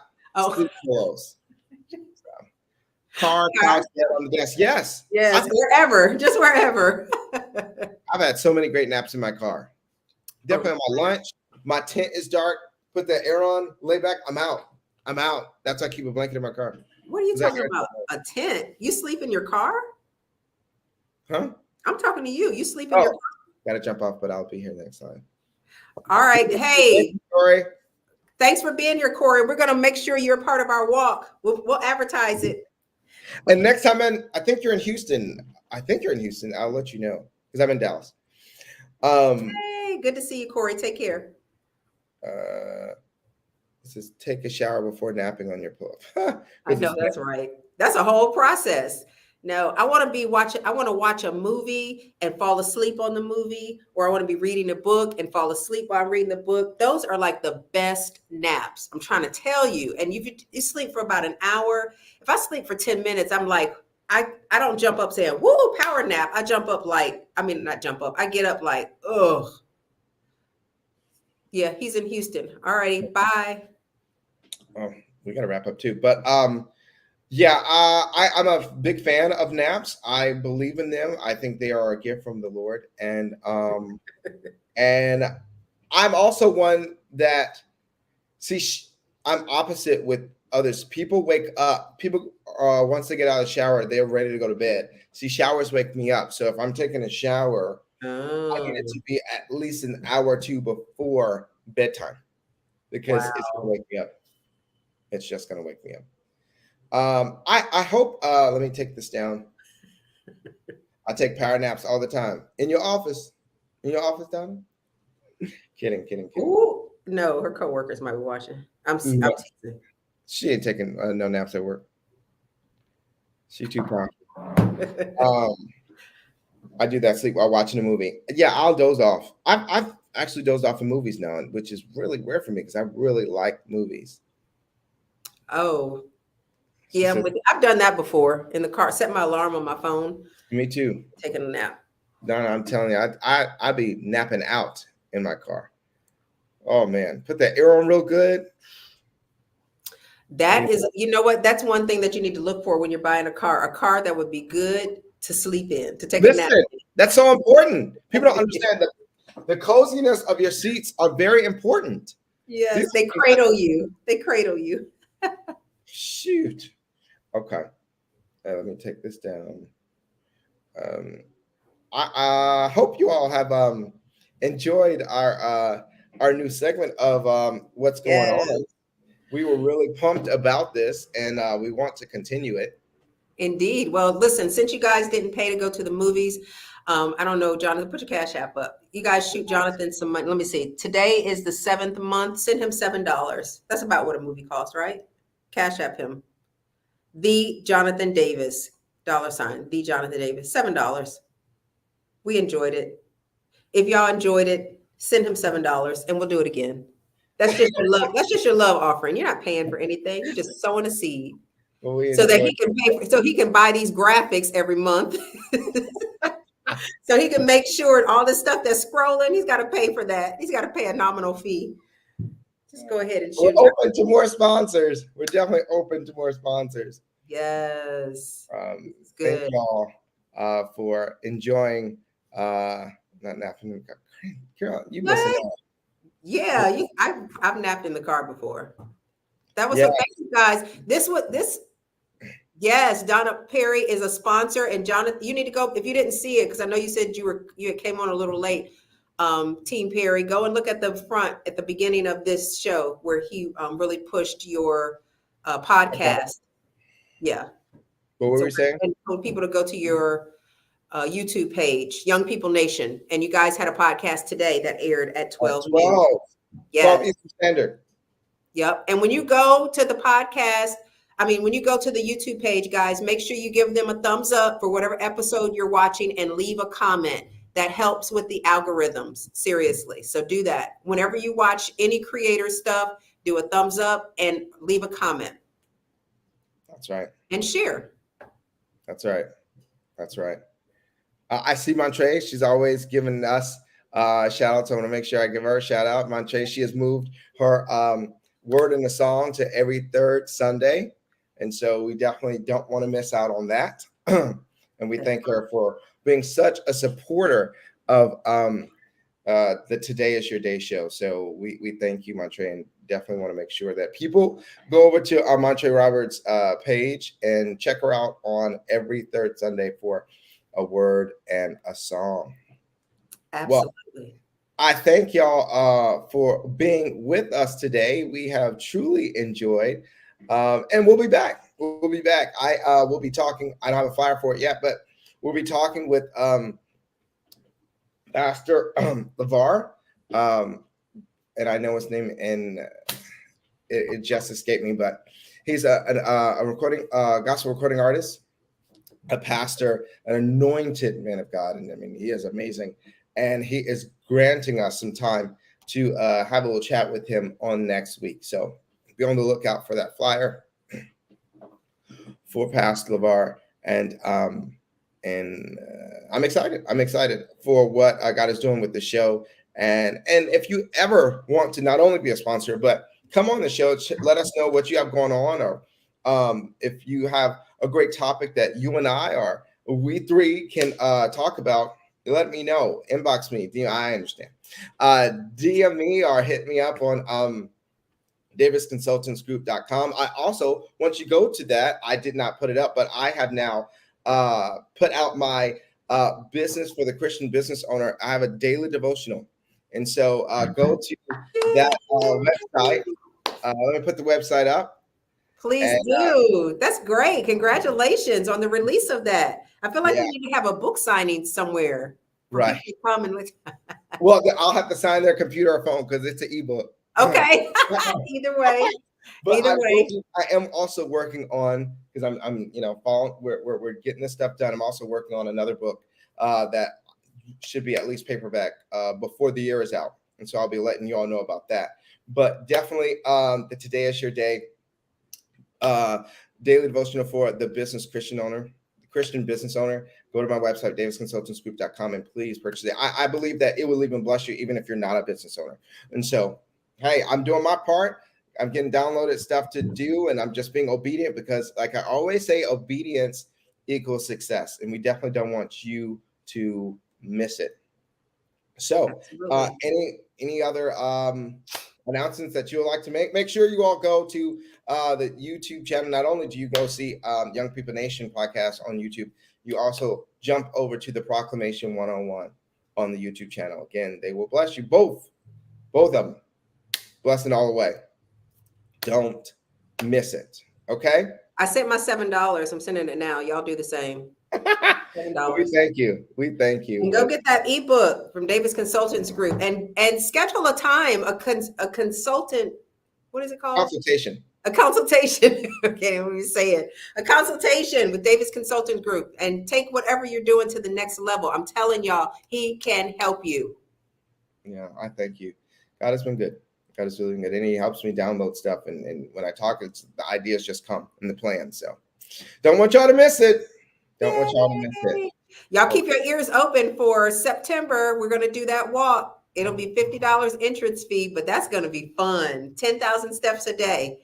sleep pillows. Car, couch, on the desk. Yes. Yes, wherever, just wherever. I've had so many great naps in my car. Definitely on my lunch. My tent is dark. Put the air on, lay back. I'm out. That's why I keep a blanket in my car. What are you talking about? A tent? You sleep in your car? Huh? I'm talking to you. You sleep in your car? Got to jump off, but I'll be here next time. All right. Hey. Corey. Thanks for being here, Corey. We're going to make sure you're a part of our walk. We'll advertise it. And next time, I think you're in Houston. I'll let you know because I'm in Dallas. Hey, good to see you, Corey. Take care. It says take a shower before napping on your pillow. I know that's right. That's a whole process. No, I want to watch a movie and fall asleep on the movie, or I want to be reading a book and fall asleep while I'm reading the book. Those are like the best naps. I'm trying to tell you. And you sleep for about an hour. If I sleep for 10 minutes, I'm like, I don't jump up saying, woo, power nap. I jump up not jump up. I get up like, ugh. Yeah, he's in Houston. All righty, bye. Oh, we got to wrap up too. But I'm a big fan of naps. I believe in them. I think they are a gift from the Lord. And and I'm also one that, I'm opposite with others. People wake up. Once they get out of the shower, they're ready to go to bed. See, showers wake me up. So if I'm taking a shower, I need it to be at least an hour or two before bedtime because it's going to wake me up. It's just going to wake me up. I hope, let me take this down. I take power naps all the time. In your office, Donna? Kidding. Ooh, no, her coworkers might be watching. I'm teasing. She ain't taking no naps at work. She too proud. I do that sleep while watching a movie. Yeah, I'll doze off. I've actually dozed off in movies now, which is really rare for me because I really like movies. Oh, yeah, So, I've done that before in the car. Set my alarm on my phone, me too. taking a nap. No, I'm telling you, I be napping out in my car. Oh man, put that air on real good. That is, you know what? That's one thing that you need to look for when you're buying a car that would be good to sleep in, to take a nap. Listen, that's so important. People don't understand that the coziness of your seats are very important. Yes, they cradle you. They cradle you. Shoot. Okay. Let me take this down. I hope you all have enjoyed our new segment of what's going on. We were really pumped about this, and we want to continue it. Indeed. Well, listen, since you guys didn't pay to go to the movies, I don't know, Jonathan, put your Cash App up. You guys shoot Jonathan some money. Let me see. Today is the 7th month. Send him $7. That's about what a movie costs, right? Cash App him. The Jonathan Davis, $, the Jonathan Davis, $7. We enjoyed it. If y'all enjoyed it, send him $7 and we'll do it again. That's just your love. That's just your love offering. You're not paying for anything. You're just sowing a seed so that he can pay. So he can buy these graphics every month. So he can make sure all the stuff that's scrolling, he's got to pay for that. He's got to pay a nominal fee. Just go ahead and shoot. We're open to more sponsors. We're definitely open to more sponsors. Yes. It's good. Thank y'all for enjoying. Not napping. Carol, you missing out. Yeah, I've napped in the car before. That was amazing, guys. Yes, Donna Perry is a sponsor, and Jonathan, you need to go if you didn't see it because I know you said you came on a little late. Team Perry, go and look at the front at the beginning of this show where he really pushed your podcast. Okay. Yeah. What were we saying? And told people to go to your YouTube page, Young People Nation, and you guys had a podcast today that aired at 12. 12 Eastern Standard. Yep. And when you go to the podcast, when you go to the YouTube page, guys, make sure you give them a thumbs up for whatever episode you're watching and leave a comment. That helps with the algorithms, seriously. So do that. Whenever you watch any creator stuff, do a thumbs up and leave a comment. That's right. And share. That's right. That's right. I see Montre. She's always giving us shout outs. I want to make sure I give her a shout out. Montre, she has moved her word in the song to every third Sunday. And so we definitely don't want to miss out on that. And we thank her for being such a supporter of the Today Is Your Day show. So we thank you, Montre, and definitely want to make sure that people go over to our Montre Roberts page and check her out on every third Sunday for a word and a song. Absolutely. Well, I thank y'all for being with us today. We have truly enjoyed, and we'll be back. We'll be back. I will be talking. I don't have a flyer for it yet, but we'll be talking with Pastor LeVar, and I know his name, and it just escaped me, but he's a recording, gospel recording artist, a pastor, an anointed man of God, and he is amazing, and he is granting us some time to have a little chat with him on next week. So be on the lookout for that flyer for Pastor LeVar, and I'm excited. I'm excited for what God is doing with the show. And if you ever want to not only be a sponsor, but come on the show, let us know what you have going on, or if you have a great topic that you and I or we three can talk about, let me know. Inbox me. I understand. DM me or hit me up on davisconsultantsgroup.com. I also, once you go to that, I did not put it up, but I have now put out my business for the Christian business owner. I have a daily devotional. And so go to that website. Let me put the website up. Please do. That's great. Congratulations on the release of that. I feel like we need to have a book signing somewhere. Right. Come and well, I'll have to sign their computer or phone because it's an ebook. Okay. Either way. But I am also working on, because I'm following, we're getting this stuff done. I'm also working on another book that should be at least paperback before the year is out. And so I'll be letting you all know about that. But definitely the Today is Your Day daily devotional for the Christian business owner. Go to my website, davisconsultantsgroup.com, and please purchase it. I believe that it will even bless you, even if you're not a business owner. And so, hey, I'm doing my part. I'm getting downloaded stuff to do, and I'm just being obedient because, like I always say, obedience equals success. And we definitely don't want you to miss it. So, any other announcements that you would like to make sure you all go to the YouTube channel. Not only do you go see Young People Nation podcast on YouTube, you also jump over to the Proclamation 101 on the YouTube channel. Again, they will bless you, both of them. Blessing all the way. Don't miss it. Okay. I sent my $7. I'm sending it now. Y'all do the same. $7. We thank you. And go get that ebook from Davis Consultants Group and schedule a time, a consultant. What is it called? Consultation. A consultation. Okay, let me say it. A consultation with Davis Consultants Group, and take whatever you're doing to the next level. I'm telling y'all, he can help you. Yeah, I thank you. God has been good. God is really good. And he helps me download stuff. And when I talk, the ideas just come in the plan. So don't want y'all to miss it. Don't want y'all to miss it. Y'all keep your ears open for September. We're going to do that walk. It'll be $50 entrance fee, but that's going to be fun. 10,000 steps a day.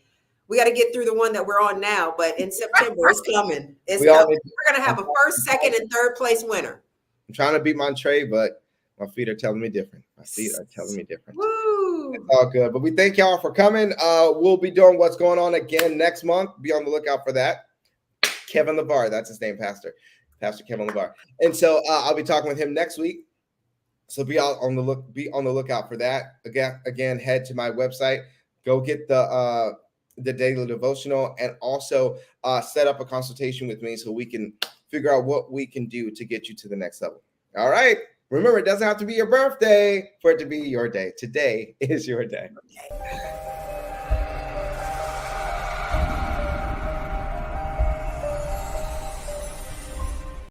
We got to get through the one that we're on now, but in September, it's coming. It's coming. We're going to have a first, second, and third place winner. I'm trying to beat Monterey, but my feet are telling me different. Woo! It's all good. But we thank y'all for coming. We'll be doing What's Going On again next month. Be on the lookout for that. Kevin LeVar, that's his name, Pastor Kevin LeVar. And so I'll be talking with him next week. So be on the lookout for that. Again, head to my website, go get the daily devotional, and also set up a consultation with me so we can figure out what we can do to get you to the next level. All right. Remember, it doesn't have to be your birthday for it to be your day. Today is your day.